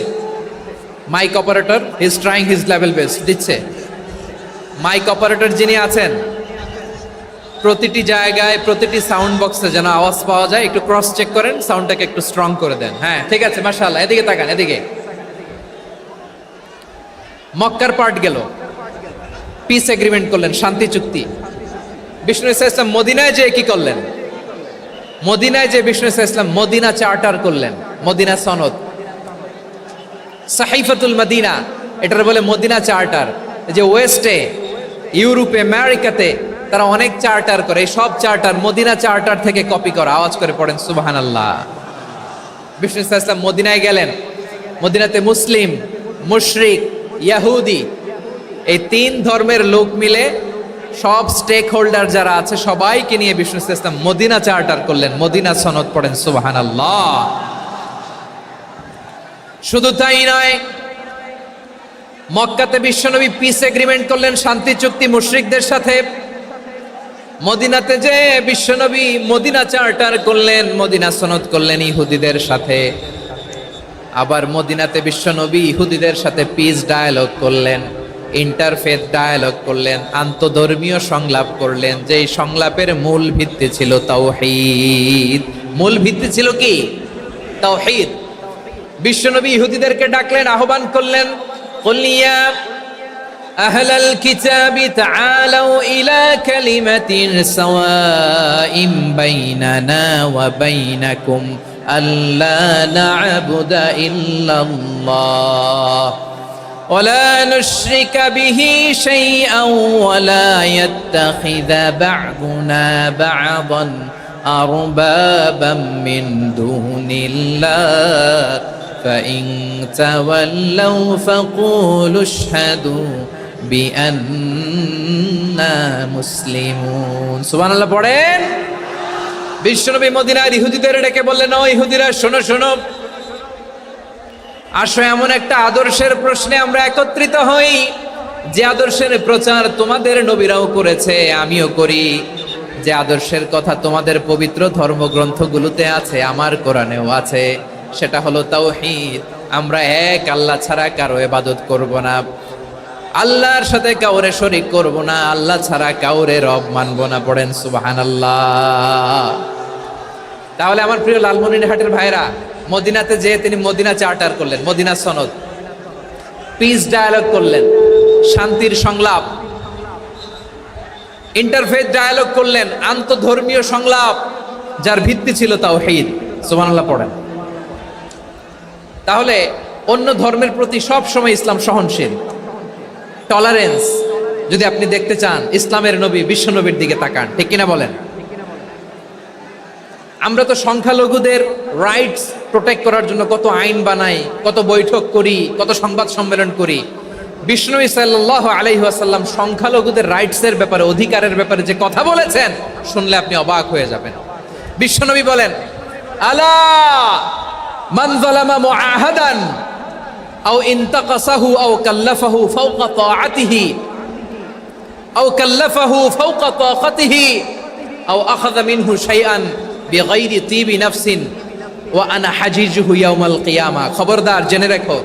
mic operator, is trying his level best, দিচ্ছে। মাইক অপারেটর যিনি আছেন, প্রতিটি জায়গায় প্রতিটি সাউন্ড বক্সে যেন আওয়াজ পাওয়া যায়, একটু ক্রস চেক করেন, সাউন্ডটাকে একটু স্ট্রং করে দেন। হ্যাঁ, ঠিক আছে, মাশাআল্লাহ। এদিকে তাকান, এদিকে। মক্কার পার্ট গেল, পিস এগ্রিমেন্ট করলেন, শান্তি চুক্তি। বিষ্ণু ঈসা ইসলাম মদিনায় যে কি করলেন? মদিনায় যে বিষ্ণু ঈসা ইসলাম মদিনা চার্টার করলেন, মদিনা সনদ, সাহিফাতুল মদিনা, এটার বলে মদিনা চার্টার। যে ওয়েস্টে, ইউরোপে, আমেরিকাতে তারা অনেক চার্টার করে, এই সব চার্টার মদিনা চার্টার থেকে কপি করা। আওয়াজ করে পড়েন সুবহানাল্লাহ। বিষ্ণু ঈসা ইসলাম মদিনায় গেলেন, মদিনাতে মুসলিম, মুশরিক, ইয়াহুদি, এই তিন ধর্মের লোক মিলে সব স্টেক হোল্ডার যারা আছে সবাইকে নিয়ে বিষ্ণু ঈসা ইসলাম মদিনা চার্টার করলেন, মদিনা সনদ। পড়েন সুবহানাল্লাহ। শুধু তাই নয়, মক্কাতে বিশ্বনবী পিস এগ্রিমেন্ট করলেন, শান্তি চুক্তি মুশরিকদের সাথে। মদিনাতে যে বিশ্বনবী মদিনা চার্টার করলেন, মদিনা সনদ করলেন ইহুদিদের সাথে। আবার মদিনাতে বিশ্বনবী ইহুদিদের সাথে পিস ডায়ালগ করলেন, ইন্টারফেথ ডায়ালগ করলেন, আন্তধর্মীয় সংলাপ করলেন। যেই সংলাপের মূল ভিত্তি ছিল তাওহীদ। মূল ভিত্তি ছিল কি? তাওহীদ। বিশ্বনবী ইহুদিদেরকে ডাকলেন, আহ্বান করলেন, কুল ইয়া আহলাল কিতাবি তাআলাউ ইলা কালিমাতিন সাওয়াইম বাইনানা ওয়া বাইনাকুম আল্লা না'বুদা ইল্লাল্লাহ ওয়া লা নুশরিকা বিহি শাইআন ওয়া লা ইয়াত্তাখিযা বা'দুনা বা'দান আরবাবাম মিন দুনিল্লাহ فإن تولوا فقولوا اشهدوا بأننا مسلمون। সুবহানাল্লাহ পড়েন। বিশ্বনবী মদিনার ইহুদিদের ডেকে বললেন, ও ইহুদিরা, শোনো শোনো, আসো এমন একটা আদর্শের প্রশ্নে আমরা একত্রিত হই, যে আদর্শের প্রচার তোমাদের নবীরাও করেছে আমিও করি, যে আদর্শের কথা তোমাদের পবিত্র ধর্মগ্রন্থগুলোতে আছে আমার কোরআনেও আছে, সেটা হলো তাওহীদ। আমরা এক আল্লাহ ছাড়া কারো ইবাদত করব না, আল্লাহর সাথে কাউরে শরীক করব না, আল্লাহ ছাড়া কাউরে রব মানব না। পড়েন সুবহানাল্লাহ। তাহলে আমার প্রিয় লালমনিরহাটের ভাইরা, মদিনাতে যেয়ে তিনি মদিনা চার্টার করলেন, মদিনা সনদ, পিস ডায়ালগ করলেন, শান্তির সংলাপ, ইন্টারফেথ ডায়ালগ করলেন, আন্তধর্মীয় সংলাপ, যার ভিত্তি ছিল তাওহীদ। সুবহানাল্লাহ পড়েন। তাহলে অন্য ধর্মের প্রতি সব সময় ইসলাম সহনশীল, টলারেন্স। যদি আপনি দেখতে চান ইসলামের নবী বিশ্ব নবীর দিকে তাকান, ঠিক কিনা বলেন? আমরা তো সংখ্যালঘুদের রাইটস প্রোটেক্ট করার জন্য কত আইন বানাই, কত বৈঠক করি, কত সংবাদ সম্মেলন করি। বিষ্ণু সাল্লাল্লাহু আলাইহি ওয়াসাল্লাম সংখ্যালঘুদের রাইটসের ব্যাপারে, অধিকারের ব্যাপারে যে কথা বলেছেন, শুনলে আপনি অবাক হয়ে যাবেন। বিশ্বনবী বলেন, আলা মান যালামা মুআহাদান আও ইনতাকাসাহু আও কাল্লাফাহু ফাওকা তাআতিহি আও কাল্লাফাহু ফাওকা তাকাতিহি আও আখাযা মিনহু শাইআন বিগাইরি তিবি নাফসিন ওয়া আনা হাজিজুহু ইয়াউমাল কিয়ামা। খবরদার, জেনে রাখো,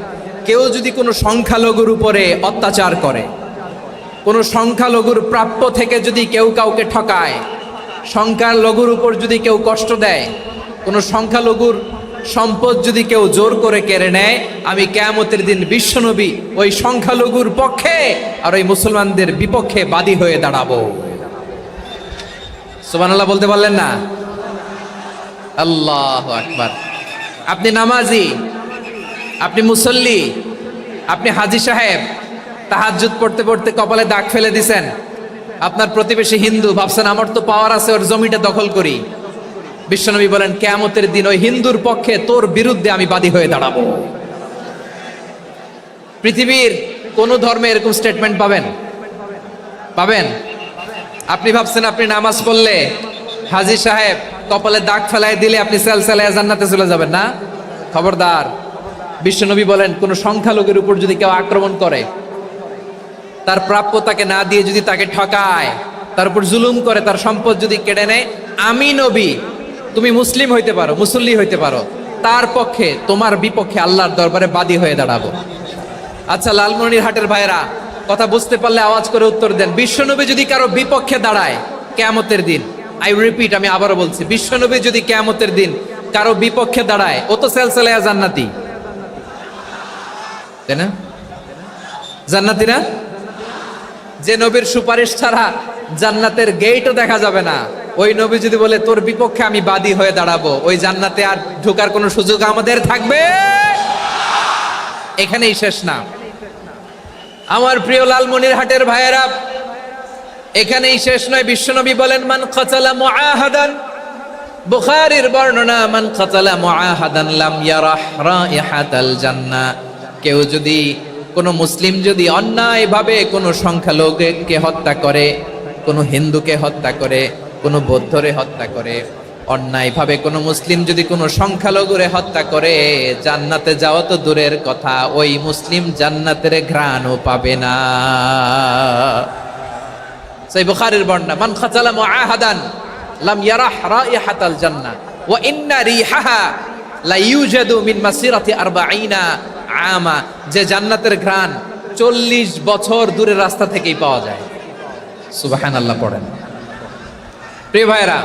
কেউ যদি কোনো সংখ্যালঘুর উপরে অত্যাচার করে, কোনো সংখ্যালঘুর প্রাপ্য থেকে যদি কেউ কাউকে ঠকায়, সংখ্যালঘুর উপর যদি কেউ কষ্ট দেয়, কোনো সংখ্যালঘুর সম্পদ যদি কেউ জোর করে কেড়ে নেয়, আমি কিয়ামতের দিন বিশ্বনবী ওই সংখ্যালঘুর পক্ষে আর ওই মুসলমানদের বিপক্ষে বাদী হয়ে দাঁড়াবো। সুবহানাল্লাহ বলতে পারলেন না? আল্লাহু আকবার। আপনি নামাজি, আপনি মুসল্লি, আপনি হাজী সাহেব, তাহাজ্জুদ পড়তে পড়তে কপালে দাগ ফেলে দিছেন, আপনার প্রতিবেশী হিন্দু, ভাবছেন আমার তো পাওয়ার আছে, ওর জমিটা দখল করি। বিশ্বনবী বলেন, কিয়ামতের দিন ওই হিন্দুর পক্ষে তোর বিরুদ্ধে আমি বাদী হয়ে দাঁড়াবো। পৃথিবীর কোন ধর্মে এরকম স্টেটমেন্ট পাবেন? পাবেন? আপনি ভাবছেন আপনি নামাজ পড়লে হাজী সাহেব কপালে দাগ ফেলায় দিলে আপনি সেলসেলায় জান্নাতে চলে যাবেন না? খবরদার। বিশ্বনবী বলেন, কোন সংখ্যালঘুর উপর যদি কেউ আক্রমণ করে, তার প্রাপ্য তাকে না দিয়ে যদি তাকে ঠকায়, তার উপর জুলুম করে, তার সম্পদ যদি কেড়ে নেয়, আমি নবী, তুমি মুসলিম হইতে পারো, মুসল্লি হইতে পারো, তার পক্ষে তোমার বিপক্ষে আল্লাহর দরবারে বাদী হয়ে দাঁড়াবো। আচ্ছা লালমনিরহাটের ভাইরা, কথা বুঝতে পারলে আওয়াজ করে উত্তর দেন। বিশ্বনবী যদি কারো বিপক্ষে দাঁড়ায় কিয়ামতের দিন, আই রিপিট, আমি আবারও বলছি, বিশ্বনবী যদি কিয়ামতের দিন কারো বিপক্ষে দাঁড়ায়, ও তো সেলসেলায়া জান্নাতি, তাই না? জান্নাতি না? যে নবীর সুপারিশ ছাড়া জান্নাতের গেটও দেখা যাবে না, ওই নবী যদি বলে তোর বিপক্ষে আমি বাদী হয়ে দাঁড়াবো, ওই জান্নাতে আর ঢোকার কোনো সুযোগ আমাদের থাকবে? এখানেই শেষ না আমার প্রিয় লালমনিরহাটের ভাইয়েরা, এখানেই শেষ নয়। বিশ্বনবী বলেন, মান কাতালা মুআহাদান, বুখারীর বর্ণনা, মান কাতালা মুআহাদান লাম ইয়ারাহ রাইহাতাল জান্নাহ। কেউ যদি, কোন মুসলিম যদি অন্যায়ভাবে কোনো সংখ্যালঘুকে হত্যা করে, কোনো হিন্দুকে হত্যা করে, কোনো বৌদ্ধরে হত্যা করে, অন্যায়ভাবে কোনো মুসলিম যদি কোনো সংখ্যালঘুরে হত্যা করে, জান্নাতে যাওয়া তো দূরের কথা, ওই মুসলিম জান্নাতের ঘ্রাণও পাবে না। সেই বুখারীর বর্ণনা, মান কাতালা মুআহাদান লাম ইয়ারাহ রাইহাতাল জান্নাহ ওয়া ইন্না রিহাহা লা ইউজাদু মিন মাসিরাতি 40 আমা। যে জান্নাতের ঘ্রাণ 40 বছর দূরের রাস্তা থেকেই পাওয়া যায়। সুবহানাল্লাহ পড়েন। প্রিয় ভাইরা,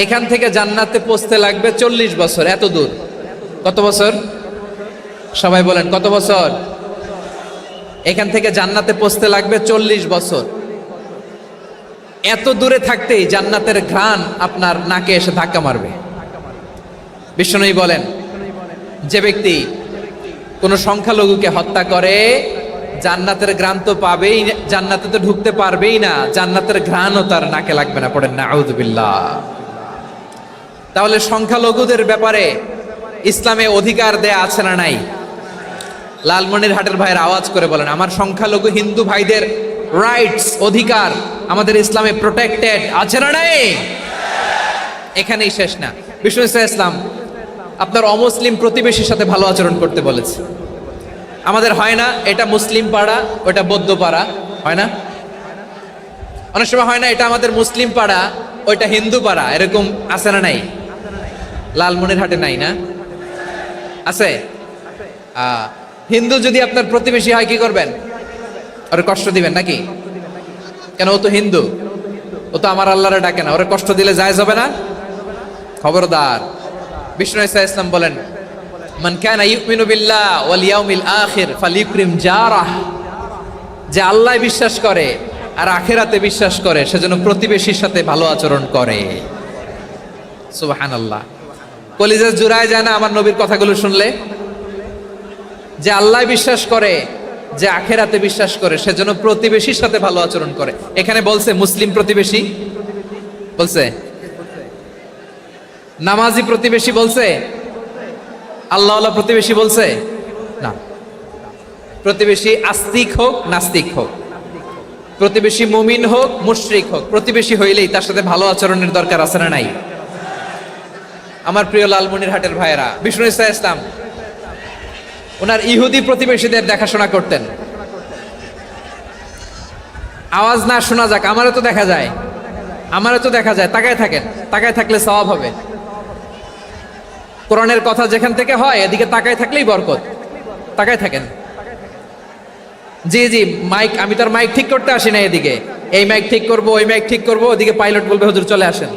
এখান থেকে জান্নাতে পৌঁছতে লাগবে 40 বছর। এত দূর, কত বছর? সবাই বলেন কত বছর? এখান থেকে জান্নাতে পৌঁছতে লাগবে 40 বছর। এত দূরে থাকতেই জান্নাতের ঘ্রাণ আপনার নাকে এসে ধাক্কা মারবে। বিশ্বনবী বলেন, যে ব্যক্তি কোনো সংখ্যালঘুকে হত্যা করে, জান্নাতের ঘ্রাণ তো পাবেই, জান্নাতে তো ঢুকতে পারবেই না, জান্নাতের ঘ্রাণও তার নাকে লাগবে না। পড়েন না আউযুবিল্লাহ। তাহলে সংখ্যালঘুদের ব্যাপারে ইসলামে অধিকার দেয়া আছে না নাই? লালমনিরহাটের ভাইয়ের আওয়াজ করে বলেন, আমার সংখ্যালঘু হিন্দু ভাইদের রাইটস, অধিকার আমাদের ইসলামে প্রোটেক্টেড আছে না নাই? এখানেই শেষ না। বিষ্ণু ইসলাম আপনার অমুসলিম প্রতিবেশীর সাথে ভালো আচরণ করতে বলেছে। আমাদের হয় না, এটা মুসলিম পাড়া, ওটা বৌদ্ধ পাড়া, হয় না? অনেক সময় হয় না এটা আমাদের মুসলিম পাড়া, ওইটা হিন্দু পাড়া, এরকম আছে না নাই? লালমনিরহাটে নাই না? আছে? হিন্দু যদি আপনার প্রতিবেশী হয় কি করবেন? ওরে কষ্ট দিবেন নাকি? কেন, ও তো হিন্দু, ও তো আমার আল্লাহরে ডাকে না, ওরে কষ্ট দিলে জায়েজ হবে না? খবরদার। বিষ্ণু ঈসা ইসলাম বলেন, মান কানা ইউমিনু বিল্লাহ ওয়াল ইয়াউমিল আখির ফালিউকরিম জারাহ, যে আল্লাহ বিশ্বাস করে আর আখিরাতে বিশ্বাস করে সেজন্য প্রতিবেশীর সাথে ভালো আচরণ করে। সুবহানাল্লাহ। কলিজা জুড়ায় যায় না আমার নবীর কথাগুলো শুনলে? যে আল্লাহ বিশ্বাস করে, যে আখিরাতে বিশ্বাস করে সেজন্য প্রতিবেশীর সাথে ভালো আচরণ করে। এখানে বলছে মুসলিম প্রতিবেশী বলছে, নামাজি প্রতিবেশী বলছে, আল্লাহওয়ালা প্রতিবেশী বলছে না। প্রতিবেশী আস্তিক হোক নাস্তিক হোক, প্রতিবেশী মুমিন হোক মুশরিক হোক, প্রতিবেশী হইলেই তার সাথে ভালো আচরণের দরকার আছে না নাই? আমার প্রিয় লালমনিরহাটের ভাইয়েরা, বিষ্ণু ঈসা ইসলাম ওনার ইহুদি প্রতিবেশীদের দেখাশোনা করতেন। আওয়াজ না শোনা যাক, আমারও তো দেখা যায়, আমারও তো দেখা যায়। তাকায় থাকেন, তাকায় থাকলে সওয়াব হবে। কোরআনের কথা যেখান থেকে হয় এদিকে তাকায় থাকলেই বরকত। তাকায় থাকেন। জি জি, মাইক, আমি তার মাইক ঠিক করতে আসি না এদিকে, এই মাইক ঠিক করব, ওই মাইক ঠিক করব, ওদিকে পাইলট বলবে হুজুর চলে আসেন।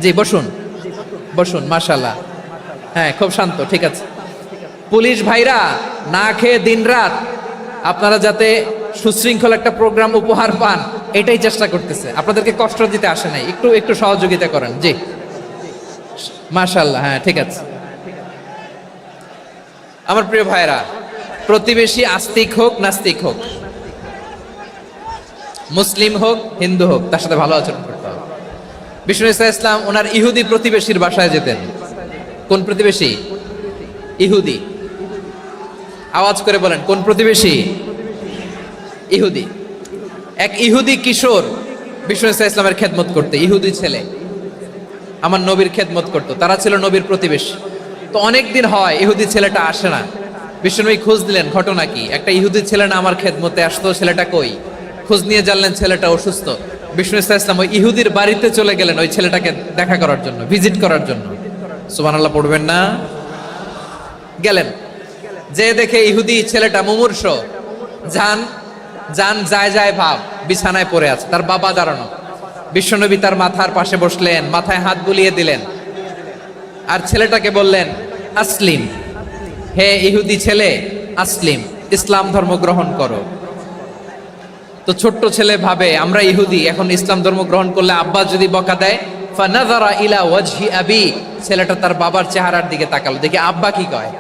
জি বসুন, বসুন, মাশাআল্লাহ। হ্যাঁ, খুব শান্ত, ঠিক আছে। পুলিশ ভাইরা না খেয়ে দিনরাত আপনারা যাতে সুশৃঙ্খল একটা প্রোগ্রাম উপহার পান এটাই চেষ্টা করতেছে, আপনাদেরকে কষ্ট দিতে আসে নাই। একটু একটু সহযোগিতা করেন। জি মাশাআল্লাহ, হ্যাঁ ঠিক আছে। আমার প্রিয় ভাইরা, প্রতিবেশী আস্তিক হোক নাস্তিক হোক, মুসলিম হোক হিন্দু হোক, তার সাথে ভালো আচরণ করতে হবে। বিষ্ণু ঈসা ইসলাম ওনার ইহুদি প্রতিবেশীর বাসায় যেতেন। কোন প্রতিবেশী? ইহুদি। আওয়াজ করে বলেন, কোন প্রতিবেশী? ইহুদি। এক ইহুদি কিশোর বিষ্ণু ঈসা ইসলামের খেদমত করতে, ইহুদি ছেলে আমার নবীর খেদমত করতো, তারা ছিল নবীর প্রতিবেশী। তো অনেক দিন হয় ইহুদি ছেলেটা আসে না। বিষ্ণুনবী খোঁজ দিলেন, ঘটনা কি? একটা ইহুদি ছেলে না আমার খেদমতে আসতো, ছেলেটা কই? খোঁজ নিয়ে জানলেন ছেলেটা অসুস্থ। বিষ্ণু ঈসা ইসলাম ওই ইহুদির বাড়িতে চলে গেলেন ওই ছেলেটাকে দেখা করার জন্য, ভিজিট করার জন্য। সুবহানাল্লাহ পড়বেন না? গেলেন, যে দেখে ইহুদি ছেলেটা মুমূর্ষ, জান জান যায় যায় ভাব, বিছানায় পড়ে আছে, তার বাবা দাঁড়ানো। বিশ্বনবী তার মাথার পাশে বসলেন, মাথায় হাত বুলিয়ে দিলেন, আর ছেলেটাকে বললেন আসলিম, হে ইহুদি ছেলে আসলিম, ইসলাম ধর্ম গ্রহণ করো। তো ছোট্ট ছেলে ভাবে আমরা ইহুদি, এখন ইসলাম ধর্ম গ্রহণ করলে আব্বা যদি বকা দেয়। ফানাযারা ইলা ওয়াজহি আবি, ছেলেটা তার বাবার চেহারার দিকে তাকালো, দেখি আব্বা কি কয়।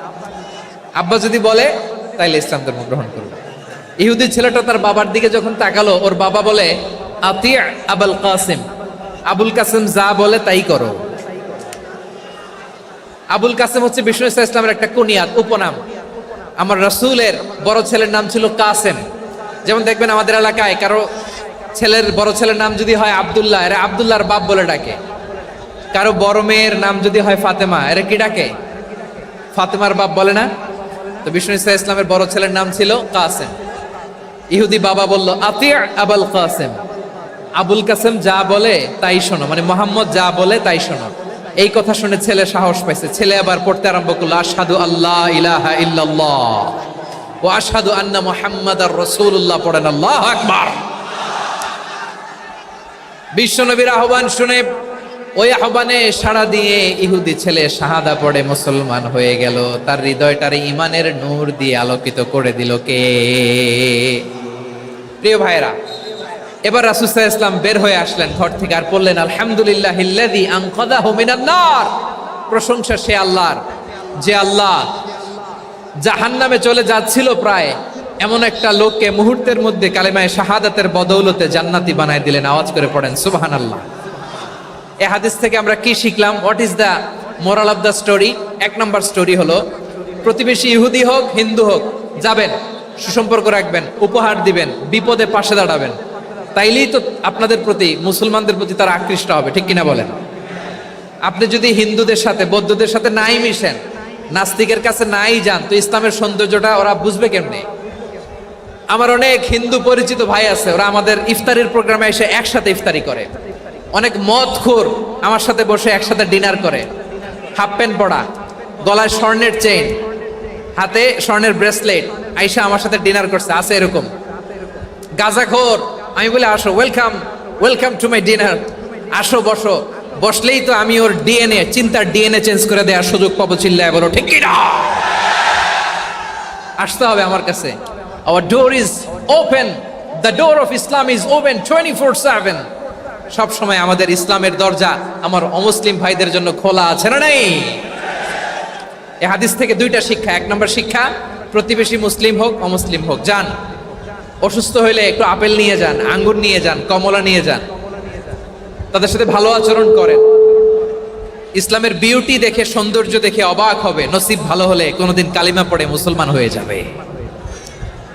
আব্বা যদি বলে তাইলে ইসলাম ধর্ম গ্রহণ করবে। ইহুদি ছেলেটা তার বাবার দিকে যখন তাকালো, ওর বাবা বলে আতি আবুল কাসিম, আবুল কাসিম যা বলে তাই করো। আবুল কাসিম হচ্ছে বিষ্ণু ঈসা ইসলামের একটা কুনিয়াত, উপনাম। আমার রাসূলের বড় ছেলের নাম ছিল কাসেম। যেমন দেখবেন আমাদের এলাকায় কারো ছেলের বড় ছেলের নাম যদি হয় আব্দুল্লাহ, এরা আব্দুল্লাহর বাপ বলে ডাকে। কারো বড় মেয়ের নাম যদি হয় ফাতেমা, এরা কি ডাকে? ফাতেমার বাপ বলে না? তো বিষ্ণু ঈসা ইসলামের বড় ছেলের নাম ছিল কাসেম। ইহুদি বাবা বলল আতি আবুল কাসেম, আবুল কাসেম যা বলে তাই শোনো, মানে মোহাম্মদ যা বলে তাই শোনো। এই কথা শুনে ছেলে সাহস পাইছে, ছেলে আবার পড়তে আরম্ভ করলো আশহাদু আল্লাহ ইলাহা ইল্লাল্লাহ ওয়া আশহাদু আন্না মুহাম্মাদার রাসূলুল্লাহ, পড়েন আল্লাহু আকবার। বিশ্বনবীর আহ্বান শুনে ওই আহ্বানে সাড়া দিয়ে ইহুদি ছেলে শাহাদা পড়ে মুসলমান হয়ে গেল। তার হৃদয়টারে ইমানের নূর দিয়ে আলোকিত করে দিল কে? প্রিয় ভাইরা, এবার রাসূল সাল্লাল্লাহু আলাইহি ওয়াসাল্লাম বের হয়ে আসলেন ঘর থেকে, আর বললেন আলহামদুলিল্লাহিল্লাযী আনকাযাহু মিনান নার, প্রশংসা সে আল্লাহর যে আল্লাহ জাহান্নামে চলে যাচ্ছিল প্রায় এমন একটা লোককে মুহূর্তের মধ্যে কালেমায়ে শাহাদাতের বদৌলতে জান্নাতি বানায় দিলেন। আওয়াজ করে পড়েন সুবহানাল্লাহ। এই হাদিস থেকে আমরা কি শিখলাম? What is the moral of the story? এক নম্বর স্টোরি হলো, প্রতিবেশী ইহুদি হোক হিন্দু হোক, যাবেন, সুসম্পর্ক রাখবেন, উপহার দিবেন, বিপদে পাশে দাঁড়াবেন, তাইলেই তো আপনাদের প্রতি, মুসলমানদের প্রতি তারা আকৃষ্ট হবে, ঠিক কিনা বলেন? আপনি যদি হিন্দুদের সাথে বৌদ্ধদের সাথে নাই মিশেন, নাস্তিকের কাছে নাই যান, তো ইসলামের সৌন্দর্যটা ওরা বুঝবে কেমনে? আমার অনেক হিন্দু পরিচিত ভাই আছে, ওরা আমাদের ইফতারির প্রোগ্রামে এসে একসাথে ইফতারি করে। অনেক মদখোর আমার সাথে বসে একসাথে ডিনার করে, হাফ প্যান্ট পরা, গলায় স্বর্ণের চেইন, হাতে স্বর্ণের ব্রেসলেট, আইসা আমার সাথে ডিনার করছে, আছে এরকম। গাঁজাখোর, আমি বলে আসো, welcome welcome to my dinner, আসো বসো। বসলেই তো আমি ওর ডিএনএ, চিন্তার ডিএনএ চেঞ্জ করে দেওয়ার সুযোগ পাবো। চিল্লায় বলো ঠিক কি না? আসতে হবে আমার কাছে। Our door is open. The door of Islam is open 24/7. সব সময় আমাদের ইসলামের দরজা আমার অমুসলিম ভাইদের জন্য খোলা আছে না নাই? এই হাদিস থেকে দুইটা শিক্ষা। এক নম্বর শিক্ষা, প্রতিবেশী মুসলিম হোক অমুসলিম হোক, যান, অসুস্থ হইলে একটু আপেল নিয়ে যান, আঙ্গুর নিয়ে যান, কমলা নিয়ে যান, তাদের সাথে ভালো আচরণ করেন। ইসলামের বিউটি দেখে, সৌন্দর্য দেখে অবাক হবে, নসিব ভালো হলে কোনোদিন কালিমা পড়ে মুসলমান হয়ে যাবে।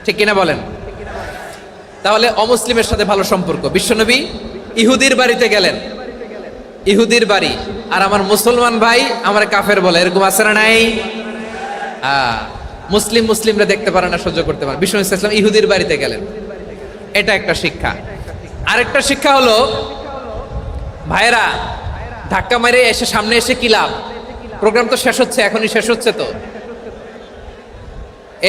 ঠিক কিনা বলেন? তাহলে অমুসলিমের সাথে ভালো সম্পর্ক। বিশ্বনবী ইহুদির বাড়িতে গেলেন, ইহুদির বাড়ি, আর আমার মুসলমান ভাই আমার কাফের বলে, এরকম আছে না নাই? মুসলিমরা দেখতে পারে না, সহ্য করতে পারে। বিশ্বনবী সাল্লাল্লাহু আলাইহি ওয়াসাল্লাম ইহুদির বাড়িতে গেলেন, এটা একটা শিক্ষা। আরেকটা শিক্ষা হলো, ভাইরা ধাক্কা মেরে এসে সামনে এসে কি লাভ? প্রোগ্রাম তো শেষ হচ্ছে, এখনই শেষ হচ্ছে তো।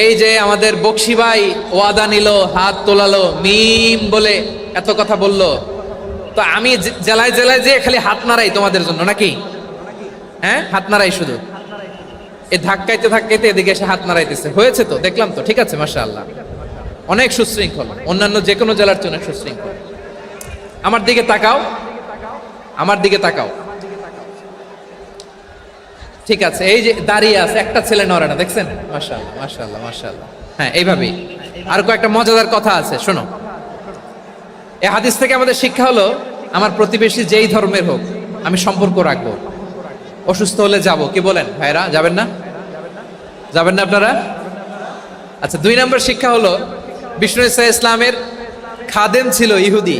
এই যে আমাদের বকশি ভাই ওয়াদা নিল, হাত তোলালো, মিম বলে এত কথা বললো, তো আমি জেলায় জেলায় যে খালি হাত নাড়াই তোমাদের জন্য নাকি? হ্যাঁ, হাত নাড়াই শুধু। এই ধাক্কাইতে ধাক্কাইতে এদিকে এসে হাত নাড়াইতেছে, হয়েছে তো, দেখলাম তো, ঠিক আছে, মাশাআল্লাহ, অনেক সুশৃঙ্খল, অন্যান্য যে কোনো জেলার চেয়ে অনেক সুশৃঙ্খল। আমার দিকে তাকাও, আমার দিকে তাকাও, ঠিক আছে। এই যে দাঁড়িয়ে আছে, একটা ছেলে নড়ে না, দেখছেন? মাশাআল্লাহ মাশাআল্লাহ মাশাআল্লাহ। হ্যাঁ, এইভাবেই। আর কয়েকটা মজাদার কথা আছে, শোনো। এই হাদিস থেকে আমাদের শিক্ষা হলো, আমার প্রতিবেশী যেই ধর্মের হোক আমি সম্পর্ক রাখবো। অসুস্থ হলে যাব, কি বলেন ভাইরা? যাবেন না? যাবেন না আপনারা? আচ্ছা, 2 নম্বর শিক্ষা হলো, বিষ্ণু ঈসা ইসলামের খাদেম ছিল ইহুদি,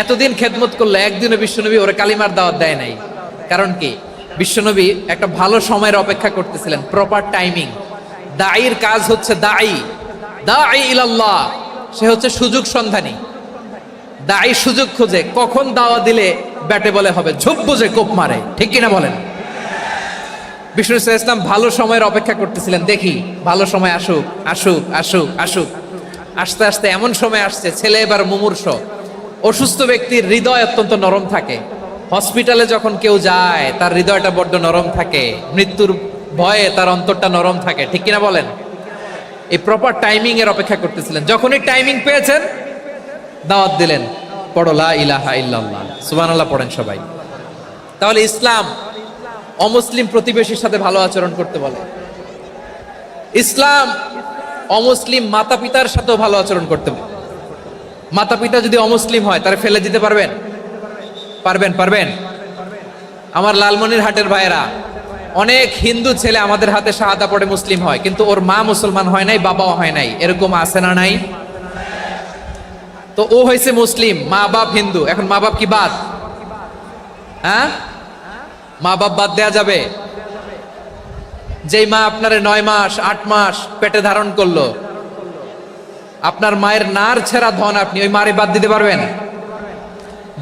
এতদিন খেদমত করলো, একদিনও বিশ্বনবী ওরা কালিমার দাওয়াত দেয় নাই। কারণ কি? বিশ্বনবী একটা ভালো সময়ের অপেক্ষা করতেছিলেন, প্রপার টাইমিং। দাঈর কাজ হচ্ছে দাঈ ইলাল্লাহ, সে হচ্ছে সুযোগ সন্ধানী। দাঈ সুযোগ খোঁজে, কখন দাওয়া দিলে ব্যাটে বলে হবে, ঝোপ বুঝে কোপ মারে, ঠিক কিনা বলেন? বিষ্ণু ইসলাম ভালো সময়ের অপেক্ষা করতেছিলেন, দেখি ভালো সময় আসুক আসুক আসুক আসুক। আস্তে আস্তে এমন সময় আসছে, ছেলে এবার মুমূর্ষ। অসুস্থ ব্যক্তির হৃদয় অত্যন্ত নরম থাকে, হসপিটালে যখন কেউ যায় তার হৃদয়টা বড্ড নরম থাকে, মৃত্যুর ভয়ে তার অন্তরটা নরম থাকে, ঠিক কিনা বলেন? এই প্রপার টাইমিং এর অপেক্ষা করতেছিলেন। যখনই টাইমিং পেয়েছেন, দাওয়াত দিলেন, পড়ো লা ইলাহা ইল্লাল্লাহ, সুবহানাল্লাহ পড়েন সবাই। তাহলে ইসলাম অমুসলিম প্রতিবেশীর সাথে ভালো আচরণ করতে বলে। ইসলাম অমুসলিম মাতা পিতার সাথেও ভালো আচরণ করতে বলে। মাতা পিতা যদি অমুসলিম হয়, তারা ফেলে দিতে পারবেন? পারবেন? আমার লালমনিরহাটের ভাইয়েরা, অনেক হিন্দু ছেলে আমাদের হাতে শাহাদা পড়ে মুসলিম হয়, কিন্তু ওর মা মুসলমান হয় নাই, বাবাও হয় নাই, এরকম আছে না নাই? তো ও হয়েছে মুসলিম, মা বাপ হিন্দু, এখন মা বাপ কি বাদ? হ্যাঁ, মা বাপ বাদ দেয়া যাবে? যেই মা আপনার 9 মাস 8 মাস পেটে ধারণ করলো, আপনার মায়ের নার ছেঁড়া ধন, আপনি ওই মারে বাদ দিতে পারবেন?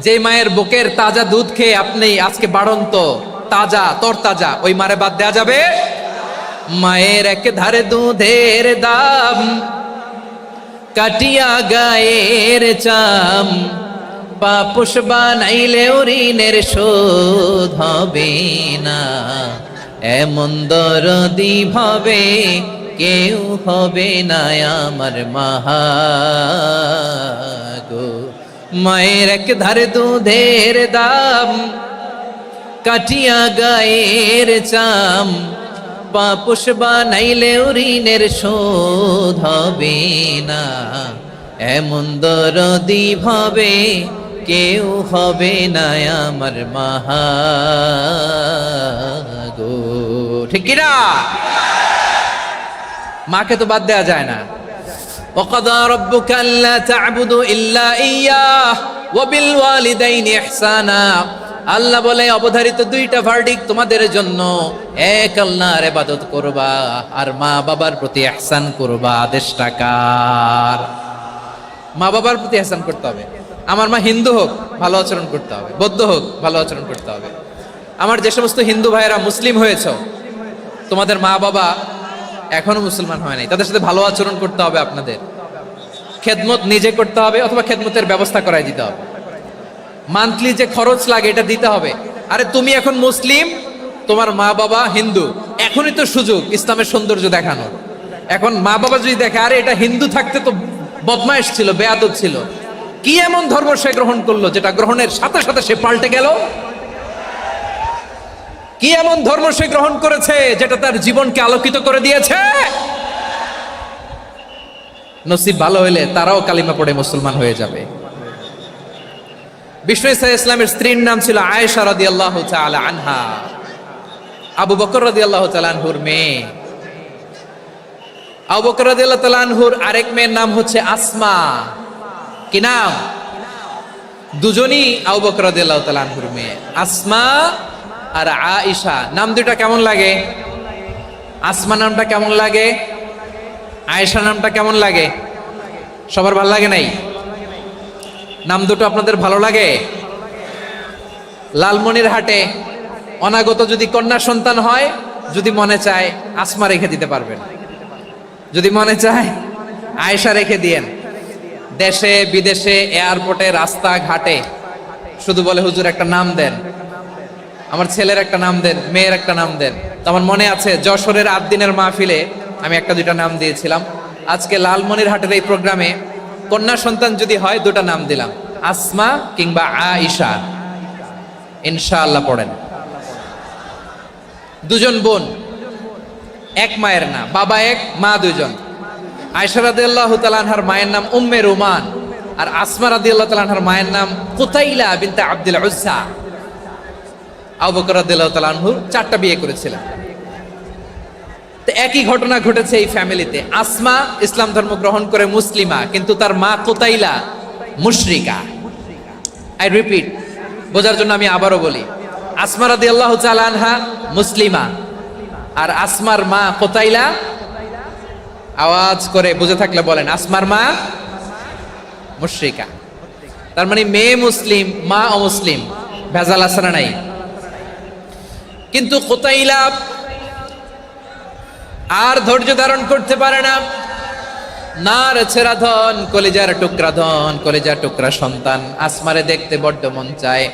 যে মায়ের বুকের তাজা দুধ খেয়ে আপনি আজকে বাড়ন্ত তাজা তরতাজা, ওই মারে বাদ দেয়া যাবে? মায়ের এক ধারে দুধের দাম, কাটিয়া গায়ের চাম, পাপুষ বানাইলেও ঋণের শোধ হবে না, এমন দরদি ভাবে কেউ হবে না আমার মাগো। মায়ের এক ধারে দুধের দাম, কাটিয়া গায়ের চাম, পাপুষ বানাইলেও ঋণের শোধ হবে না, এমন দরদি ভাবে কেউ হবে না আমার মাগো, ঠিক কিনা? মাকে তো বাদ দেয়া যায় না। وَقَضَى رَبُّكَ أَلَّا تَعْبُدُوا إِلَّا إِيَّاهُ وَبِالْوَالِدَيْنِ إِحْسَانًا আল্লাহ বলে অবধারিত দুইটা ভার্ডিক তোমাদের জন্য, এক আল্লাহর ইবাদত করবা আর মা বাবার প্রতি ইহসান করবা। আদেশটা কার? মা বাবার প্রতি ইহসান করতে হবে। আমার মা হিন্দু হোক ভালো আচরণ করতে হবে, বৌদ্ধ হোক ভালো আচরণ করতে হবে। আমার যে সমস্ত হিন্দু ভাইয়েরা মুসলিম হয়েছে, তোমাদের মা বাবা এখনো মুসলমান হয় নাই, তাদের সাথে ভালো আচরণ করতে হবে। আপনাদের খেদমত নিজে করতে হবে অথবা খেদমতের ব্যবস্থা করাই দিতে হবে। মান্থলি যে খরচ লাগে এটা দিতে হবে। আরে তুমি এখন মুসলিম, তোমার মা বাবা হিন্দু, এখনই তো সুযোগ ইসলামের সৌন্দর্য দেখানোর। এখন মা বাবা যদি দেখে আরে এটা হিন্দু থাকতে তো বদমাইশ ছিল, বেয়াদব ছিল, কি এমন ধর্ম সে গ্রহণ করলো যেটা গ্রহণের সাথে সাথে সে পাল্টে গেল? কি এমন ধর্ম সে গ্রহণ করেছে যেটা তার জীবনকে আলোকিত করে দিয়েছে? নসিব ভালো হইলে তারাও কালিমা পড়ে মুসলমান হয়ে যাবে। বিষ্ণু ইসা ইসলামের স্ত্রীর নাম ছিল আয়েশা রাদিয়াল্লাহু তাআলা আনহা, আবু বকর রাদিয়াল্লাহু তাআলা আনহুর মেয়ে। আবু বকর রাদিয়াল্লাহু তাআলা আনহুর আরেক মেয়ের নাম হচ্ছে আসমা। কি নাম? দুজনই আবু বকর রাদিয়াল্লাহু তাআলা আনহুর মেয়ে, আসমা আর আয়েশা। নাম দুটা কেমন লাগে? আসমা নামটা কেমন লাগে? আয়েশা নামটা কেমন লাগে? সবার ভালো লাগে নাই? নাম দুটো আপনাদের ভালো লাগে? লালমনিরহাটে অনাগত যদি কন্যা সন্তান হয়, যদি মনে চায় আসমা রেখে দিতে পারবেন, যদি মনে চায় আয়েশা রেখে দিয়েন। দেশে বিদেশে এয়ারপোর্টে রাস্তাঘাটে শুধু বলে হুজুর একটা নাম দেন, আমার ছেলের একটা নাম দেন, মেয়ের একটা নাম দেন। তো আমার মনে আছে যশোরের 8 দিনের মাহফিলে আমি একটা দুইটা নাম দিয়েছিলাম। আজকে লালমনিরহাটের এই প্রোগ্রামে কন্যা সন্তান যদি হয় দুটা নাম দিলাম, আসমা কিংবা আয়েশা। ইনশাআল্লাহ পড়েন। দুজন বোন, এক মায়ের না, বাবা এক মা দুজন। আয়েশা রাদিয়াল্লাহু তাআলা আনহার মায়ের নাম উম্মে রুমান, আর আসমা রাদিয়াল্লাহু তাআলা আনহার মায়ের নাম কুতাইলা বিনতে আব্দুল উজ্জা। আবু বকর রাদিয়াল্লাহু তাআলা আনহু 4টা বিয়ে করেছিলেন। তো একই ঘটনা ঘটেছে এই ফ্যামিলিতে। আসমা ইসলাম ধর্ম গ্রহণ করে মুসলিমা, কিন্তু তার মা কুতাইলা মুশরিকা। আই রিপিট, বোঝার জন্য আমি আবারও বলি, আসমা রাদিয়াল্লাহু তাআলা আনহা মুসলিমা, আর আসমার মা কুতাইলা, আওয়াজ করে বুঝে থাকলে বলেন, আসমার মা মুশরিকা। তার মানে মেয়ে মুসলিম, মা অমুসলিম। ভেজাল আছে না নাই? কিন্তু কুতাইলা আর ধৈর্য ধারণ করতে পারে না। নার ছেড়া ধন, কলিজার টুকরা ধন, কলিজার টুকরা সন্তান আসমারে দেখতে বড্ড মন চায়।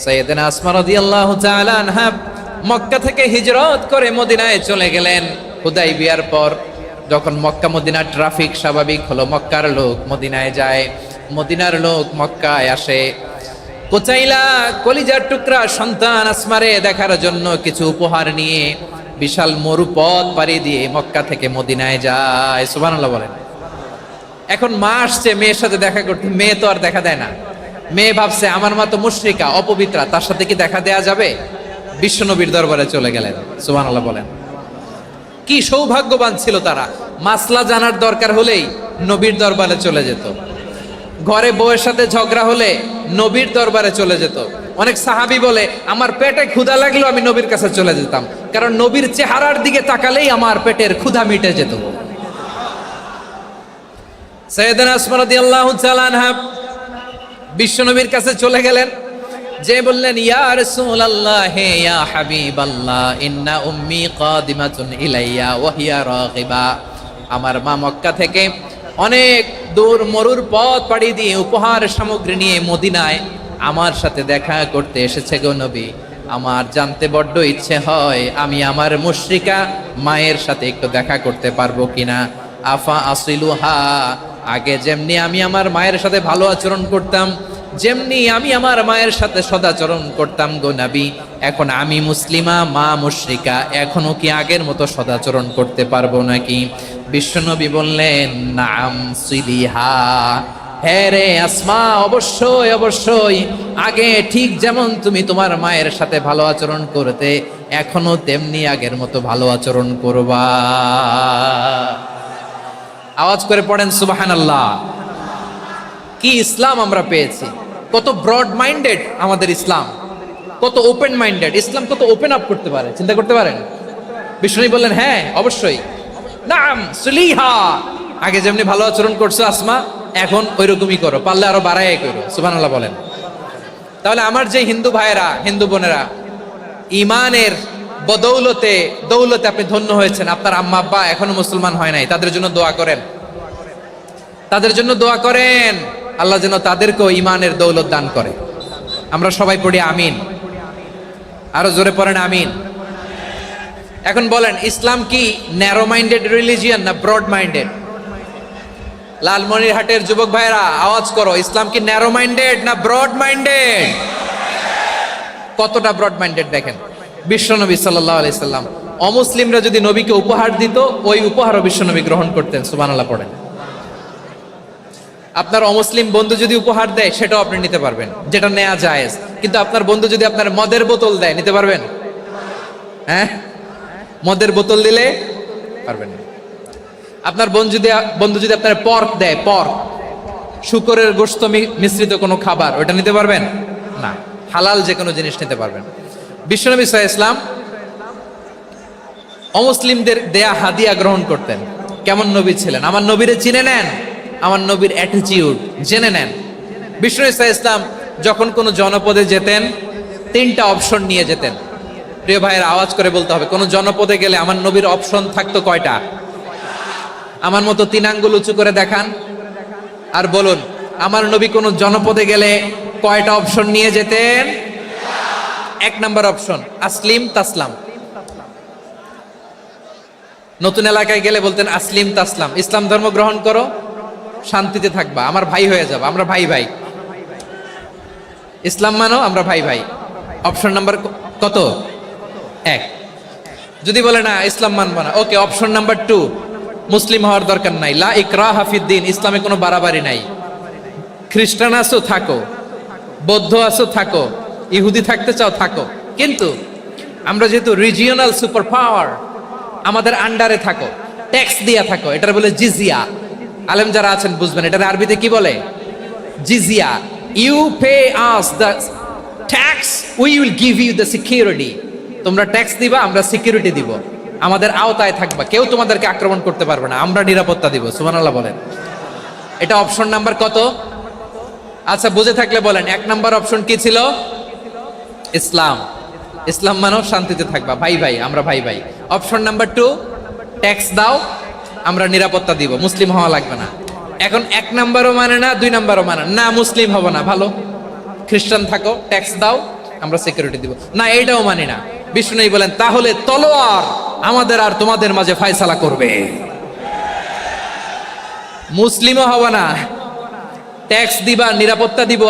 সাইয়েদনা আসমা রাদিয়াল্লাহু তাআলা আনহা মক্কা থেকে হিজরত করে মদিনায় চলে গেলেন। হুদাইবিয়ার পর যখন মক্কা মদিনার ট্রাফিক স্বাভাবিক হলো, মক্কার লোক মদিনায় যায়, মদিনার লোক মক্কায় আসে। কুতাইলা কলিজার টুকরা সন্তান আসমারে দেখার জন্য কিছু উপহার নিয়ে বিশাল মরুপথ পাড়ি দিয়ে মক্কা থেকে মদিনায় যায়। সুবহানাল্লাহ বলেন। এখন মা আসছে মেয়ের সাথে দেখা করতে, মেয়ে তো আর দেখা দেয় না। মেয়ে ভাবছে আমার মা তো মুশরিকা, অপবিত্রা, তার সাথে কি দেখা দেয়া যাবে? বিশ্বনবীর দরবারে চলে গেলেন। সুবহানাল্লাহ বলেন। কি সৌভাগ্যবান ছিল তারা, মাসলা জানার দরকার হলেই নবীর দরবারে চলে যেত। ঘরে বউয়ের সাথে ঝগড়া হলে নবীর দরবারে চলে যেত। অনেক সাহাবী বলে আমার পেটে ক্ষুধা লাগলো আমি নবীর কাছে চলে যেতাম, কারণ নবীর চেহারার দিকে তাকালেই আমার পেটের ক্ষুধা মিটে যেত। সাইয়েদনা আসমা রাদিয়াল্লাহু তাআলা আনহা বিশ্বনবীর কাছে চলে গেলেন, যে বললেন ইয়া রাসূলুল্লাহ, হে ইয়া হাবিবাল্লাহ, ইন্না উম্মি কাদিমাতুন ইলাইয়া ওয়া হিয়া রাগিবা। আমার মা মক্কা থেকে অনেক দূর মরুর পথ পাড়ি দিয়ে উপহার সামগ্রী নিয়ে মদিনায় আমার সাথে দেখা করতে এসেছে গো নবী। আমার জানতে বড্ড ইচ্ছে হয় আমি আমার মুশরিকা মায়ের সাথে একটু দেখা করতে পারবো কিনা। আফা আসিলুহা, আগে যেমনি আমি আমার মায়ের সাথে ভালো আচরণ করতাম, যেমনি আমি আমার মায়ের সাথে সদাচরণ করতাম গো নবী, এখন আমি মুসলিমা, মা মুশরিকা, এখনো কি আগের মতো সদাচরণ করতে পারবো নাকি? বিশ্বনবী বললেন নাম সিলিহা, হ্যাঁ রে আসমা, অবশ্যই অবশ্যই, আগে ঠিক যেমন তুমি তোমার মায়ের সাথে ভালো আচরণ করতে, এখনো তেমনি আগের মতো ভালো আচরণ করবা। আওয়াজ করে পড়েন সুবহানাল্লাহ। কি ইসলাম আমরা পেয়েছি, কত ব্রড মাইন্ডেড আমাদের ইসলাম, কত ওপেন মাইন্ডেড, ইসলাম কত ওপেন আপ করতে পারে, চিন্তা করতে পারেন? বিষ্ণু বললেন হ্যাঁ অবশ্যই, নাম সুলিহা, আগে যেমনি ভালো আচরণ করছো আসমা, এখন ওইরকমই করো, পারলে আরো বাড়াই করো। সুবহানাল্লাহ বলেন। তাহলে আমার যে হিন্দু ভাইয়েরা, হিন্দু বোনেরা, ইমানের বদৌলতে দৌলতে আপনি ধন্য হয়েছেন, আপনার আম্মা আব্বা এখনো মুসলমান হয় নাই, তাদের জন্য দোয়া করেন, তাদের জন্য দোয়া করেন, আল্লাহ যেন তাদেরকেও ইমানের দৌলত দান করে। আমরা সবাই পড়ি আমিন, আরো জোরে পড়েন আমিন। এখন বলেন, ইসলাম কি ন্যারো মাইন্ডেড রিলিজিয়ান না ব্রড মাইন্ডেড? লালমনিরহাটের যুবক ভাইরা আওয়াজ করো, ইসলাম কি ন্যারো মাইন্ডেড না ব্রড মাইন্ডেড? কতটা ব্রড মাইন্ডেড দেখেন। বিশ্বনবী সাল্লাল্লাহু আলাইহি সাল্লাম অমুসলিমরা যদি নবীকে উপহার দিত, ওই উপহারও বিশ্বনবী গ্রহণ করতেন। সুবহানাল্লাহ পড়েন। আপনার অমুসলিম বন্ধু যদি উপহার দেয়, সেটাও আপনি নিতে পারবেন, যেটা নেওয়া জায়েজ। কিন্তু আপনার বন্ধু যদি আপনার মদের বোতল দেয়, নিতে পারবেন? হ্যাঁ, মদের বোতল দিলে পারবেন না। আপনার বন্ধু যদি আপনার পর্ক দেয়, পর্ক, শুকরের গোশত মিশ্রিত কোনো খাবার, ওটা নিতে পারবেন না। হালাল যে কোনো জিনিস নিতে পারবেন। বিশ্বনবী সাল্লাল্লাহু আলাইহি ওয়াসাল্লাম অমুসলিমদের দেয়া হাদিয়া গ্রহণ করতেন। কেমন নবী ছিলেন? আমার নবীরে চিনে নেন, আমার নবীর অ্যাটিটিউড জেনে নেন। বিশ্বনবী সাল্লাল্লাহু আলাইহি ওয়াসাল্লাম যখন কোনো জনপদে যেতেন, 3টা অপশন নিয়ে যেতেন। প্রিয় ভাইয়ের আওয়াজ করে বলতে হবে, কোন জনপদে গেলে আমার নবীর অপশন থাকতো কয়টা? আমার মতো 3 আঙ্গুল উঁচু করে দেখান আর বলুন, আমার নবী কোন জনপদে গেলে কয়টা অপশন নিয়ে যেতেন? 1 নাম্বার অপশন আসলিম তাসলাম। নতুন এলাকায় গেলে বলতেন আসলিম তাসলাম, ইসলাম ধর্ম গ্রহণ করো, শান্তিতে থাকবা, আমার ভাই হয়ে যাবে, আমরা ভাই ভাই। ইসলাম মানো, আমরা ভাই ভাই। অপশন নাম্বার কত? 1। যদি বলে না ইসলাম মানবো না, ওকে, অপশন নাম্বার 2, মুসলিম হওয়ার দরকার নাই, লা ইকরাহা ফিদ্দিন, ইসলামে কোনো বাড়াবাড়ি নাই। খ্রিস্টান আছো থাকো, বৌদ্ধ আছো থাকো, ইহুদি থাকতে চাও থাকো, কিন্তু আমরা যেহেতু রিজিওনাল সুপার পাওয়ার, আমাদের আন্ডারে থাকো, ট্যাক্স দিয়া থাকো, এটার বলে জিজিয়া। আলেম যারা আছেন বুঝবেন, এটার আরবিতে কি বলে? জিজিয়া। You pay us the tax, we will give you the security. তোমরা ট্যাক্স দিবা, আমরা সিকিউরিটি দিব, আমাদের আওতায় থাকবা, কেউ তোমাদেরকে আক্রমণ করতে পারবে না, আমরা নিরাপত্তা দিব। সুবহানাল্লাহ বলেন। এটা অপশন নাম্বার কত? আচ্ছা, বুঝে থাকলে বলেন, 1 নাম্বার অপশন কি ছিল? ইসলাম। ইসলাম মানো, শান্তিতে থাকবা, ভাই ভাই, আমরা ভাই ভাই। অপশন নাম্বার 2, ট্যাক্স দাও, আমরা নিরাপত্তা দিব, মুসলিম হওয়া লাগবে না। এখন 1 নাম্বারও মানে না, 2 নাম্বারও মানে না, মুসলিম হবো না, ভালো, খ্রিস্টান থাকো, ট্যাক্স দাও, আমরা সিকিউরিটি দিব না, এইটাও মানি না। বিষ্ণু বলেন, তাহলে তলোয়ার আমাদের আর তোমাদের মাঝে ফয়সালা করবে। মুসলিমও হবো না, ট্যাক্স দিবা, নিরাপত্তা দিব,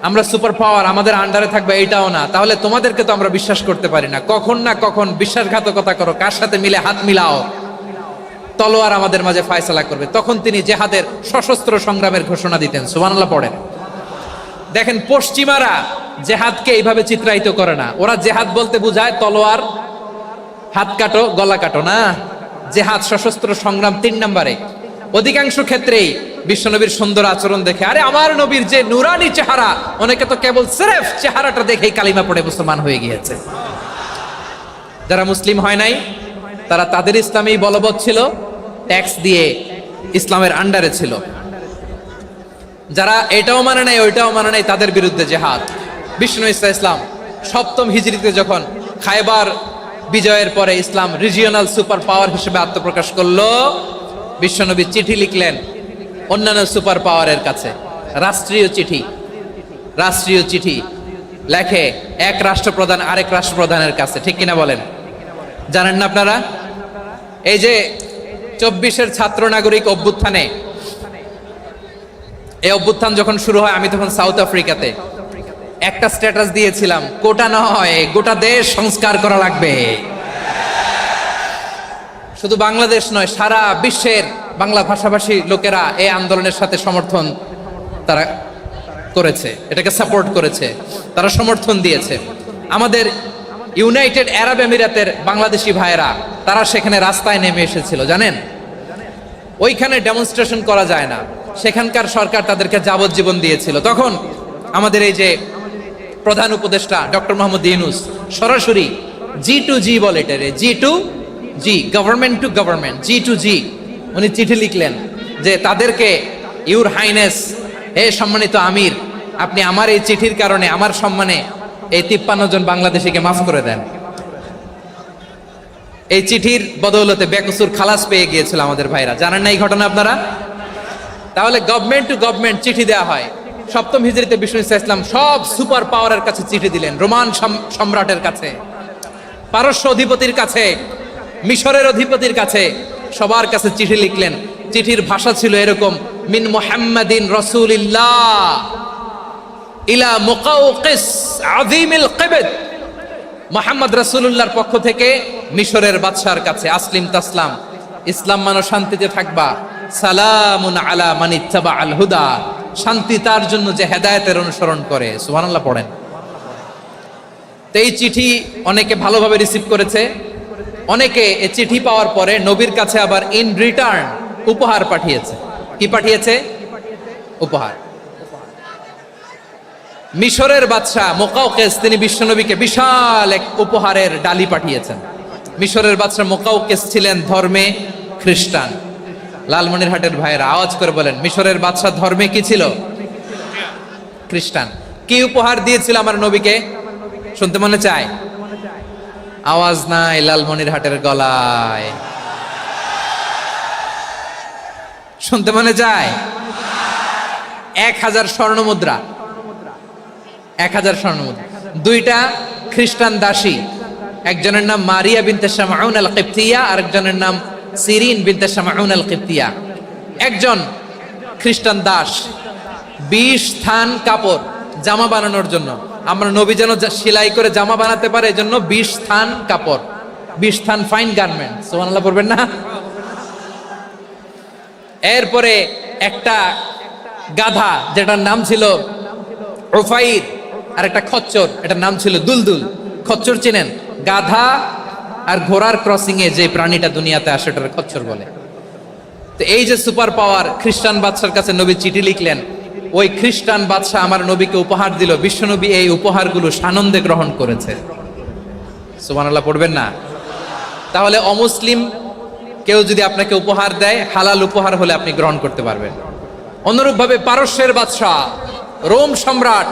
আমরা সুপার পাওয়ার, আমাদের আন্ডারে থাকবে, এইটাও না। তাহলে তোমাদেরকে তো আমরা বিশ্বাস করতে পারি না, কখন না কখন বিশ্বাসঘাতকতা করো, কার সাথে মিলে হাত মিলাও, তলোয়ার আমাদের মাঝে ফয়সালা করবে। তখন তিনি জেহাদের সশস্ত্র সংগ্রামের ঘোষণা দিতেন। সুবহানাল্লাহ পড়েন। দেখেন, পশ্চিমারা জেহাদকে এইভাবে চিত্রায়িত করে না। ওরা জেহাদ বলতে বুঝায় তলোয়ার, হাত কাটো, গলা কাটো, না। জেহাদ সশস্ত্র সংগ্রাম 3 নম্বরে। অধিকাংশ ক্ষেত্রেই বিশ্বনবীর সুন্দর আচরণ দেখে, আরে আমার নবীর যে নুরানি চেহারা, অনেকে তো কেবল সিরেফ চেহারাটা দেখেই কালিমা পড়ে মুসলমান হয়ে গিয়েছে। যারা মুসলিম হয় নাই, তারা তাদের ইসলামেই বলবৎ ছিল, ট্যাক্স দিয়ে ইসলামের আন্ডারে ছিল। যারা এটাও মানে নাই, ওইটাও মানে নাই, তাদের বিরুদ্ধে জেহাদ। বিষ্ণু ইসলাম 7ম হিজরিতে যখন খায়বার বিজয়ের পরে ইসলাম রিজিওনাল সুপার পাওয়ার হিসেবে আত্মপ্রকাশ করলো, বিশ্বনবী চিঠি লিখলেন অন্যান্য সুপার পাওয়ারের কাছে, রাষ্ট্রীয় চিঠি লেখে এক রাষ্ট্রপ্রধান আরেক রাষ্ট্রপ্রধানের কাছে। ঠিক কিনা বলেন? জানেন না আপনারা? এই যে 24-এর ছাত্র নাগরিক অভ্যুত্থানে, এই অভ্যুত্থান যখন শুরু হয়, আমি তখন সাউথ আফ্রিকাতে, একটা স্ট্যাটাস দিয়েছিলাম, কোটা নয়, গোটা দেশ সংস্কার করা লাগবে। শুধু বাংলাদেশ নয়, সারা বিশ্বের বাংলা ভাষাভাষী লোকেরা এই আন্দোলনের সাথে সমর্থন তারা করেছে, এটাকে সাপোর্ট করেছে, তারা সমর্থন দিয়েছে। আমাদের ইউনাইটেড আরব আমিরাতের বাংলাদেশি ভাইয়েরা, তারা সেখানে রাস্তায় নেমে এসেছিল, জানেন? ওইখানে ডেমনস্ট্রেশন করা যায় না, সেখানকার সরকার তাদেরকে যাবজ্জীবন দিয়েছিল। তখন আমাদের এই যে প্রধান উপদেষ্টা ডক্টর মোহাম্মদ ইউনূস সরাসরি G2G বলে এটারে, G2G, government to government, G2G উনি চিঠি লিখলেন যে তাদেরকে, ইউর হাইনেস, হে সম্মানিত আমির, আপনি আমার এই চিঠির কারণে আমার সম্মানে এই 53 জন বাংলাদেশিকে মাফ করে দেন। এই চিঠির বদৌলতে বেকসুর খালাস পেয়ে গিয়েছিল আমাদের ভাইরা, জানেন না এই ঘটনা আপনারা? তাহলে গভর্নমেন্ট টু গভর্নমেন্ট চিঠি দেওয়া হয়। সপ্তম হিজরিতে বিষ্ণু ইসলাম সব সুপার পাওয়ারের কাছে চিঠি দিলেন, রোমান সম্রাটের কাছে, পারস্য অধিপতির কাছে, মিশরের অধিপতির কাছে, সবার কাছে চিঠি লিখলেন। চিঠির ভাষা ছিল এরকম, মিন মুহাম্মাদিন রাসূলিল্লাহ ইলা মুকাওকিস আযীমিল কিবত, মুহাম্মদ রাসূলুল্লাহর পক্ষ থেকে মিশরের বাদশার কাছে, আসলিম তাসলাম, ইসলাম মানো শান্তিতে থাকবা, সালামুন আলা মান ইত্তাবা আল হুদা, শান্তি তার জন্য যে হেদায়েতের অনুসরণ করে। সুবহানাল্লাহ পড়েন। তো এই চিঠি অনেকে ভালোভাবে রিসিভ করেছে, অনেকে এই চিঠি পাওয়ার পরে নবীর কাছে আবার ইন রিটার্ন উপহার পাঠিয়েছে। কি পাঠিয়েছে? উপহার। মিশরের বাদশা মুকাওকিস তিনি বিশ্বনবীকে বিশাল এক উপহারের ডালি পাঠিয়েছেন। মিশরের বাদশা মুকাওকিস ছিলেন ধর্মে খ্রিস্টান। লালমনিরহাটের ভাইয়েরা আওয়াজ করে বলেন, মিশরের বাদশা ধর্মে কি ছিল? খ্রিস্টান। কি উপহার দিয়েছিল আমার নবীকে? শুনতে মনে চায়? আওয়াজ নাই লালমনিরহাটের গলায়, শুনতে মনে চায়? 1000 স্বর্ণ মুদ্রা, 1000 স্বর্ণ মুদ্রা। 2টা খ্রিস্টান দাসী, একজনের নাম মারিয়া বিনতে শামউন আল কিবতিয়া, আরেকজনের নাম সিরিন বিনতে শামউন আল কিবতিয়া। একজন খ্রিস্টান দাস 20 থান কাপড় জামা বানানোর জন্য, আমরা নবী যেন সেলাই করে জামা বানাতে পারে এজন্য 20 থান কাপড়, 20 থান ফাইন গার্মেন্ট। সুবহানাল্লাহ পড়বেন না? এরপরে একটা গাধা যেটার নাম ছিল উফাইর, আর একটা খচ্চর, এটার নাম ছিল দুলদুল। খচ্চর চিনেন? গাধা আর ঘোড়ার ক্রসিং এ যে প্রাণীটা দুনিয়াতে আসে ওটার খচ্চর বলে। তো এই যে সুপার পাওয়ার খ্রিস্টান বাদশার কাছে নবী চিঠি লিখলেন, ওই খ্রিস্টান বাদশা আমার নবীকে উপহার দিল, বিশ্বনবী এই উপহারগুলো সানন্দে গ্রহণ করেছে। সুবহানাল্লাহ পড়বেন না? তাহলে অমুসলিম কেউ যদি আপনাকে উপহার দেয়, হালাল উপহার হলে আপনি গ্রহণ করতে পারবেন। অনুরূপভাবে পারস্যের বাদশা, রোম সম্রাট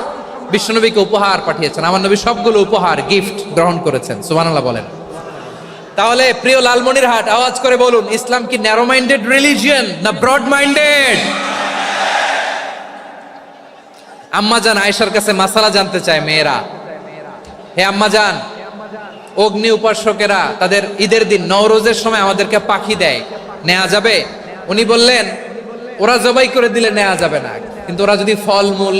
বিশ্বনবীকে উপহার পাঠিয়েছেন, আমার নবী সবগুলো উপহার গিফট গ্রহণ করেছেন। সুবহানাল্লাহ বলেন। তাহলে প্রিয় লালমনিরহাট আওয়াজ করে বলুন, ইসলাম কি ন্যারো মাইন্ডেড রিলিজিয়ন না ব্রড মাইন্ডেড? আম্মাজান আয়েশার কাছে মাসালা জানতে চায় মেয়েরা, হে আম্মাজান, অগ্নি উপাসকেরা তাদের ঈদের দিন নওরোজের সময় আমাদেরকে পাখি দেয়, নেওয়া যাবে? উনি বললেন, ওরা জবাই করে দিলে নেওয়া যাবে না, কিন্তু ওরা যদি ফলমূল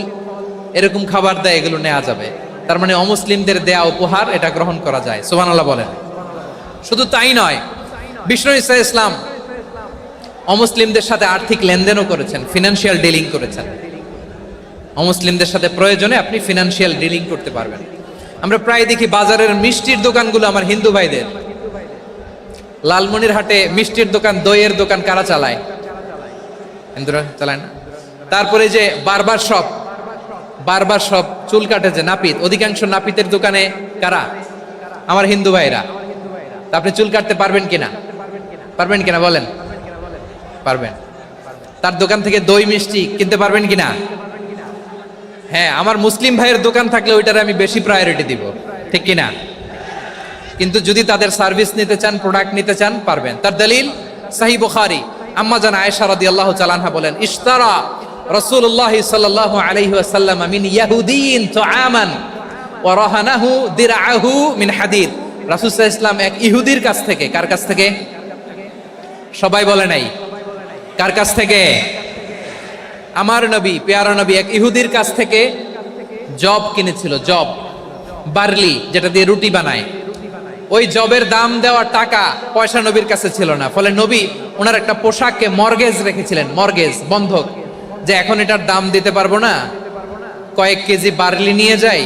এরকম খাবার দেয় এগুলো নেওয়া যাবে। তার মানে অমুসলিমদের দেয়া উপহার এটা গ্রহণ করা যায়। সুবহানাল্লাহ বলেন। শুধু তাই নয়, বিষ্ণু ঈসা ইসলাম অমুসলিমদের সাথে আর্থিক লেনদেনও করেছেন, ফিনান্সিয়াল ডিলিং করেছেন। অমুসলিমদের সাথে প্রয়োজনে আপনি ফিনান্সিয়াল ডিলিং করতে পারবেন। আমরা প্রায় দেখি বাজারের মিষ্টির দোকানগুলো আমার হিন্দু ভাইদের। লালমনিরহাটে মিষ্টির দোকান, দইয়ের দোকান কারা চালায়? হিন্দুরা চালায় না? তারপরে যে বারবার শপ, চুল কাটে যে নাপিত, অধিকাংশ নাপিতের দোকানে কারা? আমার হিন্দু ভাইরা। তা আপনি চুল কাটতে পারবেন কিনা? পারবেন কিনা বলেন? পারবেন। তার দোকান থেকে দই মিষ্টি কিনতে পারবেন কিনা? হ্যাঁ, আমার মুসলিম ভাইয়ের দোকান থাকলে ওইটারে আমি বেশি প্রায়োরিটি দিব, ঠিক কিনা? কিন্তু যদি তাদের সার্ভিস নিতে চান, প্রোডাক্ট নিতে চান, পারবেন। তার দলিল সহিহ বুখারী, আম্মা জান আয়েশা রাদিয়াল্লাহু তাআলা আনহা বলেন, ইশতারা রাসূলুল্লাহ সাল্লাল্লাহু আলাইহি ওয়াসাল্লাম মিন ইয়াহুদিয়িন তুআমান ওয়া রাহানাহু দিরআহু মিন হাদিদ। রাসূল সাল্লাল্লাহু আলাইহি ওয়াসাল্লাম এক ইহুদির কাছ থেকে, কার কাছ থেকে? সবাই বলে নাই কার কাছ থেকে? আমার নবী, পেয়ারা নবী এক ইহুদির কাছ থেকে জব কিনেছিল, জব, বার্লি, যেটা দিয়ে রুটি বানায়। ওই জবের দাম দেওয়ার টাকা পয়সা নবীর কাছে ছিল না, ফলে নবী ওনার একটা পোশাককে মর্গেজ রেখেছিলেন, মর্গেজ, বন্ধক, যে এখন এটার দাম দিতে পারবো না, কয়েক কেজি বার্লি নিয়ে যাই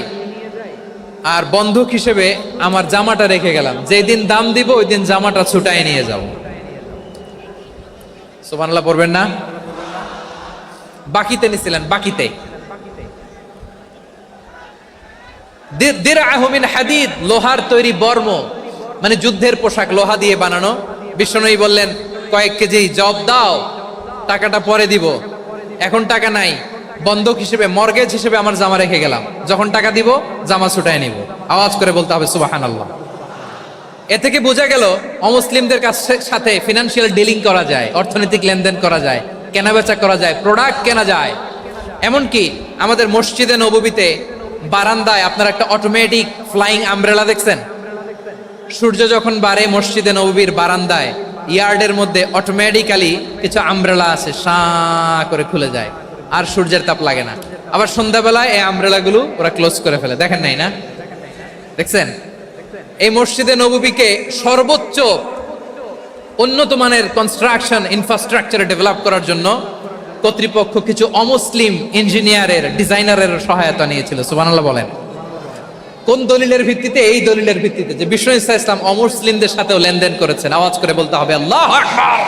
আর বন্ধক হিসেবে আমার জামাটা রেখে গেলাম, যেই দিন দাম দিব ওই দিন জামাটা ছুটায় নিয়ে যাও। সুবহানাল্লাহ পড়বেন না? বাকিতে নিছিলেন, বাকিতে। দিরআহু মিন হাদিদ, লোহার তৈরি বর্ম, মানে যুদ্ধের পোশাক লোহা দিয়ে বানানো। বিশ্বনবী বললেন, কয়েক কেজি জব দাও, টাকাটা পরে দিব, এখন টাকা নাই, বন্ধক হিসেবে মর্গেজ হিসেবে আমার জামা রেখে গেলাম, যখন টাকা দিব জামা ছুটায় নিব। আওয়াজ করে বলতে হবে সুবহানাল্লাহ। এ থেকে বোঝা গেল অমুসলিমদের সাথে ফিনান্সিয়াল ডিলিং করা যায়, অর্থনৈতিক লেনদেন করা যায়, কেনাবেচা করা যায়, প্রোডাক্ট কেনা যায়। এমনকি আমাদের মসজিদে নববীতে বারান্দায় আপনারা একটা অটোমেটিক ফ্লাইং আমব্রেলা দেখছেন? সূর্য যখন বাড়ে মসজিদে নববীর বারান্দায় ইয়ার্ডের মধ্যে অটোমেটিক্যালি কিছু আমব্রেলা আছে, সাঁ করে খুলে যায়, আর সূর্যের তাপ লাগে না। আবার সন্ধ্যাবেলায় এই আমব্রেলাগুলো ওরা ক্লোজ করে ফেলে, দেখেন নাই না? দেখছেন? এই মসজিদে নববীকে সর্বোচ্চ উন্নত মানের কনস্ট্রাকশন ইনফ্রাস্ট্রাকচারে ডেভেলপ করার জন্য কর্তৃপক্ষ কিছু অমুসলিম ইঞ্জিনিয়ারের, ডিজাইনারের সহায়তা নিয়েছিল। সুবহানাল্লাহ বলেন। কোন দলিলের ভিত্তিতে? এই দলিলের ভিত্তিতে যে বিষ্ণু ঈসা ইসলাম অমুসলিমদের সাথেও লেনদেন করেছেন। আওয়াজ করে বলতে হবে আল্লাহু আকবার।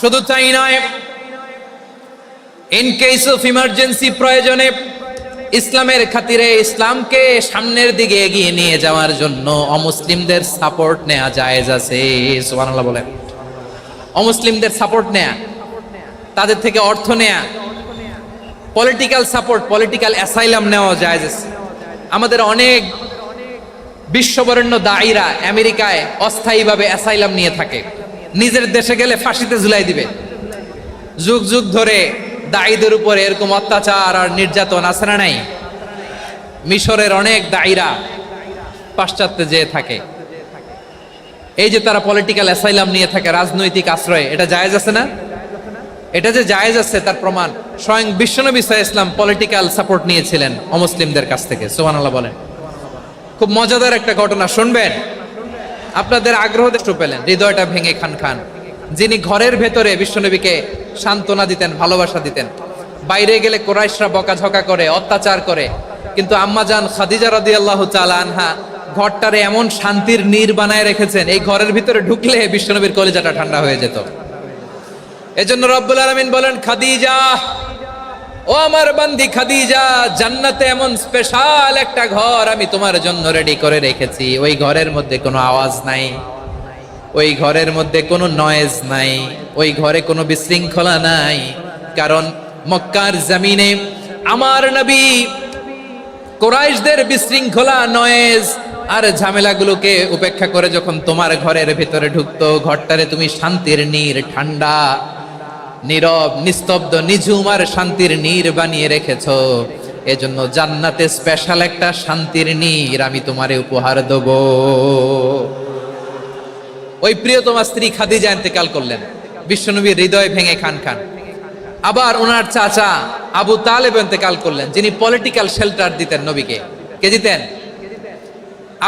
শুধু তাই নয়, ইন কেস অফ ইমার্জেন্সি, প্রয়োজনে ইসলামের খাতিরে, ইসলামকে সামনের দিকে এগিয়ে নিয়ে যাওয়ার জন্য অমুসলিমদের সাপোর্ট নেওয়া জায়েজ আছে। সুবহানাল্লাহ বলেন। অমুসলিমদের সাপোর্ট নেয়া, তাদের থেকে অর্থ নেয়া, পলিটিক্যাল সাপোর্ট, পলিটিক্যাল অ্যাসাইলাম নেওয়া জায়েজ আছে। আমাদের অনেক বিশ্ববরেণ্য দায়ীরা আমেরিকায় অস্থায়ীভাবে অ্যাসাইলাম নিয়ে থাকে, নিজের দেশে গেলে ফাঁসিতে ঝুলাই দিবে। যুগ যুগ ধরে দায়ীদের উপরে এরকম অত্যাচার আর নির্যাতন আছে না নাই? মিশরের অনেক দায়ীরা পাশ্চাত্যে যেয়ে থাকে। এই যে তারা পলিটিক্যাল অ্যাসাইলাম নিয়ে থাকে, রাজনৈতিক আশ্রয়, এটা জায়েজ আছে না? এটা যে জায়েজ আছে তার প্রমাণ স্বয়ং বিশ্বনবী সাল্লাল্লাহু আলাইহি ওয়াসাল্লাম পলিটিক্যাল সাপোর্ট নিয়েছিলেন অমুসলিমদের কাছ থেকে। সুবহানাল্লাহ বলেন। খুব মজাদার একটা ঘটনা শুনবেন, আপনাদের আগ্রহ দেখতে পেলেন, হৃদয়টা ভেঙে খান খান। যিনি ঘরের ভেতরে বিশ্বনবীকে সান্ত্বনা দিতেন, ভালোবাসা দিতেন, বাইরে গেলে কুরাইশরা বকাঝকা করে, অত্যাচার করে, কিন্তু আম্মাজান খাদিজা রাদিয়াল্লাহু তাআলা আনহা ঘরটারে এমন শান্তির নীড় বানায় রেখেছেন, এই ঘরের ভিতরে ঢুকলে বিশ্বনবীর কলিজাটা ঠান্ডা হয়ে যেত। এজন্য রব্বুল আলামিন বলেন, খাদিজা, ও আমার বান্দি খাদিজা, জান্নাতে এমন স্পেশাল একটা ঘর আমি তোমার জন্য রেডি করে রেখেছি। ওই ঘরের মধ্যে কোনো আওয়াজ নাই, ওই ঘরের মধ্যে কোনো নয়েজ নাই, ওই ঘরে কোনো বিশৃঙ্খলা নাই। কারণ মক্কার জমিনে আমার নবী কুরাইশদের বিশৃঙ্খলা, নয়েজ আর ঝামেলাগুলোকে উপেক্ষা করে যখন তোমার ঘরের ভিতরে ঢুকতো, ঘরটারে তুমি শান্তির নীড়, ঠান্ডা, নীরব, নিস্তব্ধ, নিঝুম আর শান্তির নীড় বানিয়ে রেখেছো। এজন্য জান্নাতে স্পেশাল একটা শান্তির নীড় আমি তোমারে উপহার দেব। ওই প্রিয়তমা স্ত্রী খাদিজা ইন্তেকাল করলেন, বিশ্বনবীর হৃদয় ভেঙে খান খান। আবার ওনার চাচা আবু তালেব ইন্তেকাল করলেন, যিনি পলিটিক্যাল শেল্টার দিতেন নবীকে। কে দিতেন?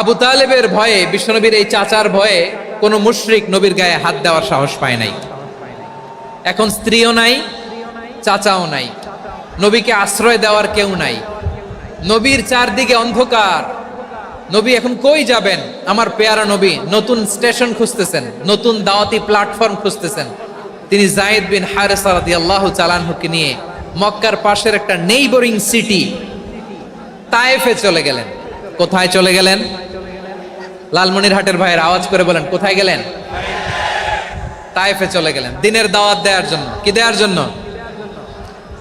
আবু তালেবের ভয়ে, বিশ্বনবীর এই চাচার ভয়ে কোনো মুশরিক নবীর গায়ে হাত দেওয়ার সাহস পায় নাই। এখন স্ত্রীও নাই, চাচাও নাই, নবীকে আশ্রয় দেওয়ার কেউ নাই। নবীর চারদিকে অন্ধকার, নবী এখন কই যাবেন? আমার পেয়ারা নবী নতুন স্টেশন খুঁজতেছেন, নতুন দাওয়াতি প্ল্যাটফর্ম খুঁজতেছেন। তিনি যায়েদ বিন হারেসা রাদিয়াল্লাহু তাআলা আনহুকে নিয়ে মক্কার পাশের একটা নেইবরিং সিটি তায়েফে চলে গেলেন। কোথায় চলে গেলেন? লালমনিরহাটের ভাইয়ের আওয়াজ করে বলেন, কোথায় গেলেন? তায়েফে চলে গেলেন দিনের দাওয়াত দেওয়ার জন্য। কি দেওয়ার জন্য?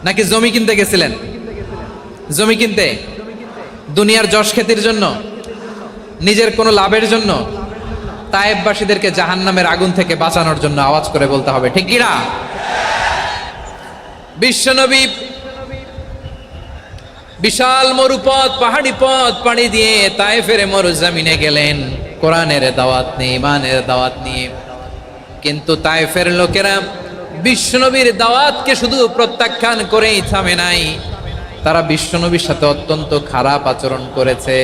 নাকি জমি কিনতে গেছিলেন? জমি কিনতে, দুনিয়ার যশ খ্যাতির জন্য, নিজের কোনো লাভের জন্য? তায়েফবাসীদেরকে জাহান্নামের আগুন থেকে বাঁচানোর জন্য। আওয়াজ করে বলতে হবে ঠিক কি না? বিশ্বনবী বিশাল মরুপথ, পাহাড়ি পথ পাড়ি দিয়ে তায়েফের মরুজমিনে গেলেন কোরআনের দাওয়াত নিয়ে, ইমানের দাওয়াত নিয়ে। কিন্তু তায়েফের লোকেরা বিশ্বনবীর দাওয়াতকে শুধু প্রত্যাখ্যান করেই থামে নাই, তারা বিশ্বনবীর সাথে অত্যন্ত খারাপ আচরণ করেছে,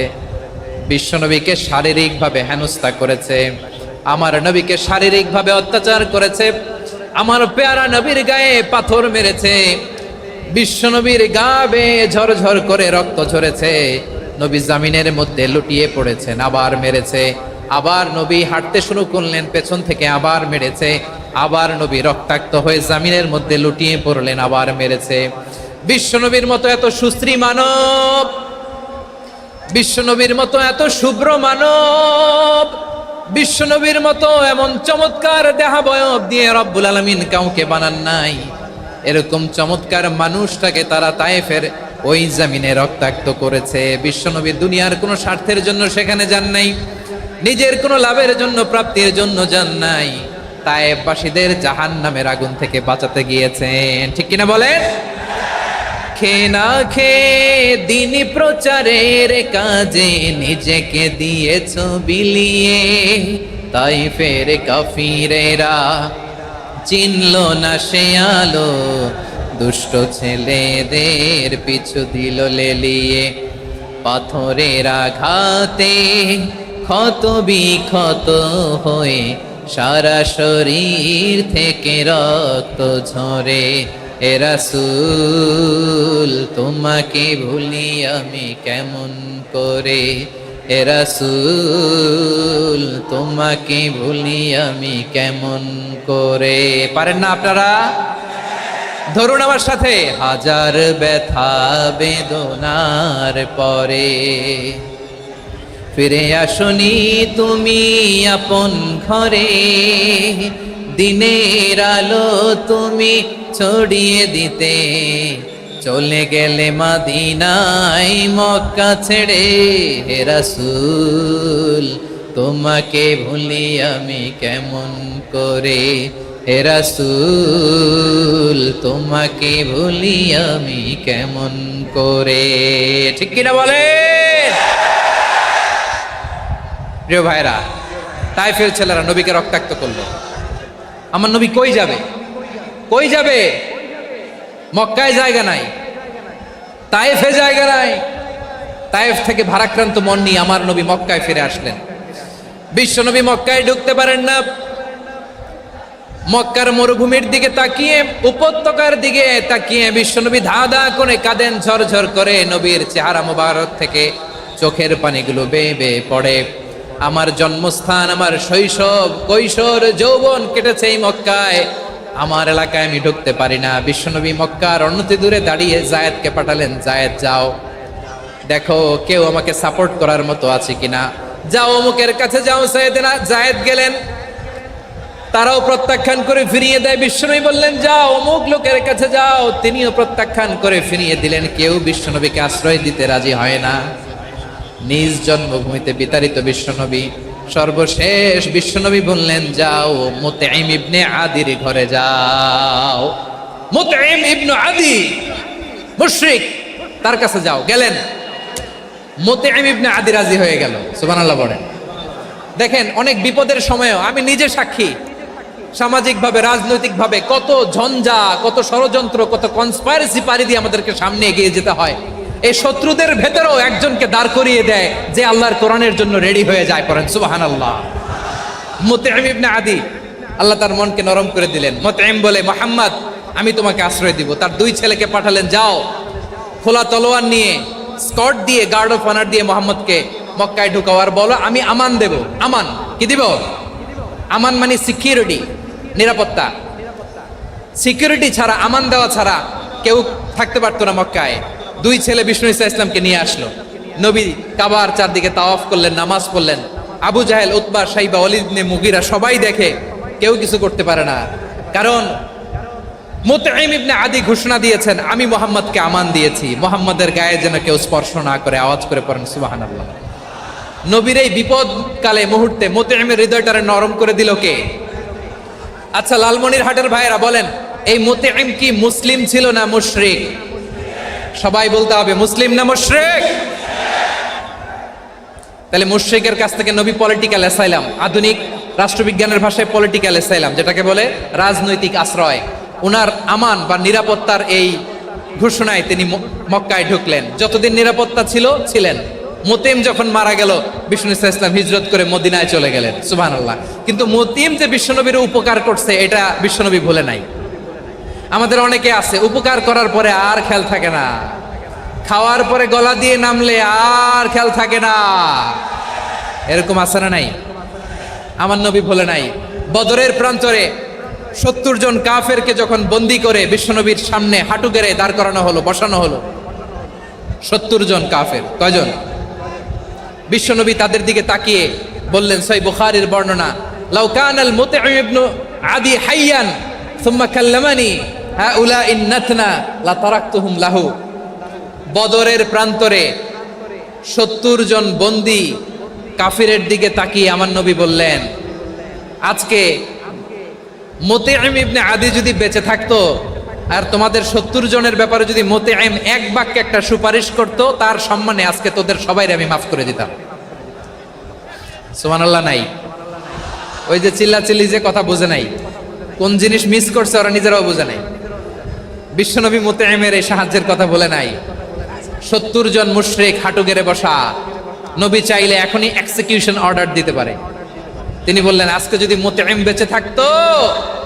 বিশ্বনবীকে শারীরিকভাবে হেনস্থা করেছে, আমার নবীকে শারীরিকভাবে অত্যাচার করেছে, আমার পেয়ারা নবীর গায়ে পাথর মেরেছে, বিশ্বনবীর গা বেয়ে ঝরঝর করে রক্ত ঝরেছে, নবী জামিনের মধ্যে লুটিয়ে পড়েছেন, আবার মেরেছে, আবার নবী হাঁটতে শুরু করলেন, পেছন থেকে আবার মেরেছে, আবার নবী রক্তাক্ত হয়ে জামিনের মধ্যে লুটিয়ে পড়লেন, আবার মেরেছে। বিশ্বনবীর মতো এত সুশ্রী মানব, বিশ্বনবীর মতো এত শুভ্র মানব, বিশ্বনবীর মতো এমন চমৎকার দেহাবয়ব দিয়ে রব্বুল আলামিন কাউকে বানান নাই। এরকম চমৎকার মানুষটাকে তারা তায়েফের ওই জমিনে রক্তাক্ত করেছে। বিশ্বনবী দুনিয়ার কোনো স্বার্থের জন্য সেখানে যান নাই, নিজের কোনো লাভের জন্য, প্রাপ্তির জন্য যান নাই, তায়েফবাসীদের জাহান্নামের আগুন থেকে বাঁচাতে গিয়েছেন। ঠিক কিনা বলেন? খেয়ে না খেয়ে দিনী প্রচারের কাজে নিজেকে দিয়েছ বিলিয়ে, তাইফের কাফিরেরা চিনল না সে আলো, দুষ্ট ছেলেদের পিছু দিল লেলিয়ে। পাথরের আঘাতে ক্ষত বিক্ষত হয়ে সারা শরীর থেকে রক্ত ঝরে। এ রাসূল তোমাকে ভুলি আমি কেমন করে, এ রাসূল তোমাকে ভুলি আমি কেমন করে। পারেন না আপনারা? ধরুন আমার সাথে। হাজার ব্যথা বেদনার পরে ফিরে আসনি তুমি আপন ঘরে, দিনের আলো তুমি ছড়িয়ে দিতে চলে গেলে মদিনায় মক্কা ছেড়ে। হে রাসূল তোমাকে ভুলি আমি কেমন করে, হে রাসূল তোমাকে ভুলি আমি কেমন করে। ঠিক কিনা বলে? প্রিয় ভাইরা, তাইফের ছেলেরা নবীকে রক্তাক্ত করলো। আমার নবী কই যাবে? কই যাবে? মক্কায় জায়গা নাই, তাইফে জায়গা নাই। তাইফ থেকে ভারাক্রান্ত মন নিয়ে আমার নবী মক্কায় ফিরে আসলেন। বিশ্ব নবী মক্কায় ঢুকতে পারেন না। মক্কার মরুভূমির দিকে তাকিয়ে, উপত্যকার দিকে তাকিয়ে বিশ্বনবী ধা ধা করে কাঁদেন, ঝরঝর করে। নবীর চেহারা মোবারক থেকে চোখের পানিগুলো বেয়ে বেয়ে পড়ে। আমার জন্মস্থান, আমার শৈশব, কৈশোর, যৌবন কেটেছে এই মক্কায়, আমার এলাকায় আমি ঢুকতে পারি না। বিশ্বনবী মক্কার অনতি দূরে দাঁড়িয়ে জায়েদকে পাঠালেন, জায়েদ যাও দেখো কেউ আমাকে সাপোর্ট করার মতো আছে কিনা, যাও অমুকের কাছে যাও। জায়েদ গেলেন, তারাও প্রত্যাখ্যান করে ফিরিয়ে দেয়। বিশ্বনবী বললেন যাও অমুক লোকের কাছে যাও, তিনিও প্রত্যাখ্যান করে ফিরিয়ে দিলেন। কেউ বিশ্বনবীকে আশ্রয় দিতে রাজি হয় না। নিজ জন্মভূমিতে বিতাড়িত বিশ্বনবী, সর্বশেষ বিশ্বনবী বললেন যাও মুতঈম ইবনে আদির ঘরে যাও। মুতঈম ইবনে আদি মুশরিক, তার কাছে যাও। গেলেন, মুতঈম ইবনে আদি রাজি হয়ে গেল। সুবহানাল্লাহ বলেন। দেখেন, অনেক বিপদের সময়ও আমি নিজে সাক্ষী, সামাজিকভাবে, রাজনৈতিকভাবে কত ঝঞ্ঝা, কত ষড়যন্ত্র, কত কনস্পাইরেসি পাড়ি দিয়ে আমাদেরকে সামনে এগিয়ে যেতে হয়। এই শত্রুদের ভেতরেও একজনকে দাঁড় করিয়ে দেয় যে আল্লাহর কোরআনের জন্য রেডি হয়ে যায়। পড়েন সুবহানাল্লাহ। মুতঈম ইবনে আদি, আল্লাহ তার মনকে নরম করে দিলেন। মুতঈম বলে, মুহাম্মদ আমি তোমাকে আশ্রয় দিব। তার দুই ছেলেকে পাঠালেন, যাও খোলা তলোয়ার নিয়ে, স্কট দিয়ে, গার্ড অফ অনার দিয়ে মুহাম্মদকে মক্কায় ঢুকাও, আর বলো আমি আমান দেব। আমান কি দিব? আমান মানে সিকিউরিটি, নিরাপত্তা। সিকিউরিটি ছাড়া, আমান দেওয়া ছাড়া কেউ থাকতে পারতো না মক্কায়। দুই ছেলে বিষ্ণু ইসা ইসলামকে নিয়ে আসলো। নবী কাবার চারদিকে তাওয়াফ করলেন, নামাজ পড়লেন। আবু জাহেল, উতবা, শাইবা, ওয়ালিদ ইবনে মুগীরা সবাই দেখে, কেউ কিছু করতে পারে না। কারণ মুতঈম ইবনে আদি ঘোষণা দিয়েছেন আমি মুহাম্মদকে আমান দিয়েছি, মুহাম্মদের গায়ে যেন কেউ স্পর্শ না করে। আওয়াজ করে পড়েন সুবহানাল্লাহ। নবীর এই বিপদকালে মুহূর্তে মুতঈমের হৃদয়টারে নরম করে দিল কে? আচ্ছা, লালমনিরহাটের ভাইয়েরা বলেন, এই মুতঈম কি মুসলিম ছিল না মুশরিক? সবাই বলতে হবে মুসলিম না মুশরিক? তাহলে মুশরিকের কাছ থেকে নবী পলিটিক্যাল অ্যাসাইলাম, আধুনিক রাষ্ট্রবিজ্ঞানের ভাষায় পলিটিক্যাল অ্যাসাইলাম, যেটাকে বলে রাজনৈতিক আশ্রয়, উনার আমান বা নিরাপত্তার এই ঘোষণায় তিনি মক্কায় ঢুকলেন। যতদিন নিরাপত্তা ছিল ছিলেন। মুতঈম যখন মারা গেল, বিষ্ণু ইসলাম হিজরত করে মদিনায় চলে গেলেন। সুবহানাল্লাহ। কিন্তু মুতঈম যে বিশ্বনবীর উপকার করছে এটা বিশ্বনবী ভুলে নাই। আমাদের অনেকে আছে উপকার করার পরে আর খেয়াল থাকে না, খাওয়ার পরে গলা দিয়ে নামলে আর খেয়াল থাকে না। এরকম আছে না নাই? আমার নবী ভুলে নাই। বদরের প্রান্তরে 70 জন কাফেরকে যখন বন্দী করে বিশ্বনবীর সামনে হাঁটু গেড়ে দাঁড় করানো হলো, বসানো হলো। 70 জন কাফের। কয়জন? বিশ্বনবী তাদের দিকে তাকিয়ে বললেন, সহিহ বুখারীর বর্ণনা, লাউ কানাল মুতঈম ইবনু আদি হাইয়ান সুম্মা কাল্লামানি হাউলাইন নাতনা লা তারাকতুহুম লাহু। বদরের প্রান্তরে 70 জন বন্দী কাফিরের দিকে তাকিয়ে আমার নবী বললেন, আজকে মুতঈম ইবনে আদি যদি বেঁচে থাকতো আর তোমাদের 70 জনের ব্যাপারে যদি মুতঈম এক বাক্যে একটা সুপারিশ করত, তার সম্মানে আজকে তোদের সবাইকে আমি মাফ করে দিতাম। সুবহানাল্লাহ নাই? ওই যে চিল্লাচিল্লি যে কথা বোঝে নাই, কোন জিনিস মিস করছে ওরা নিজেরাও বোঝে নাই। বিশ্বনবী মুতঈমের এই সাহায্যের কথা বলে নাই। 70 জন মুশরিক হাঁটু গেড়ে বসা, নবী চাইলে এখনই এক্সিকিউশন অর্ডার দিতে পারে। তিনি বললেন, আজকে যদি মুতঈম বেঁচে থাকতো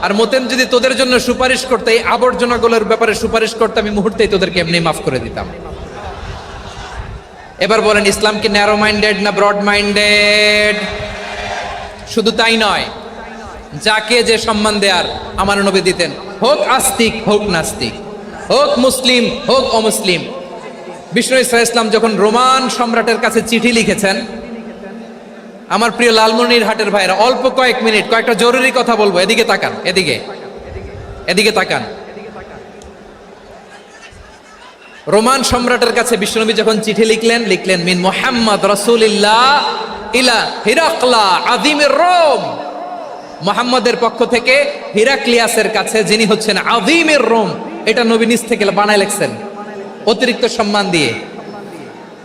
আর মুতঈম যদি তোদের জন্য সুপারিশ করতে, এই আবর্জনাগুলোর ব্যাপারে সুপারিশ করতে, আমি মুহূর্তেই তোদেরকে এমনি মাফ করে দিতাম। এবার বলেন, ইসলাম কি ন্যারো মাইন্ডেড না ব্রড মাইন্ডেড? শুধু তাই নয়, যাকে যে সম্মান দেয়ার আমার নবী দিতেন, হোক আস্তিক হোক নাস্তিক, হোক মুসলিম হোক অমুসলিম। বিষ্ণু ইসলাম যখন রোমান সম্রাটের কাছে চিঠি লিখেছেন, আমার প্রিয় লালমনিরহাটের ভাইরা, অল্প কয়েক মিনিট কয়েকটা জরুরি কথা বলবো, এদিকে তাকান, এদিকে তাকান। রোমান সম্রাটের কাছে বিশ্বনবী যখন চিঠি লিখলেন মিন মুহাম্মদ রাসূলিল্লাহ ইলা হিরাকলা আযীমির রোম। মুহাম্মদের পক্ষ থেকে হিরাক্লিয়াসের কাছে, যিনি হচ্ছেন আযীমির রোম। এটা নবী নিজ থেকে বানায় লিখছেন, অতিরিক্ত সম্মান দিয়ে।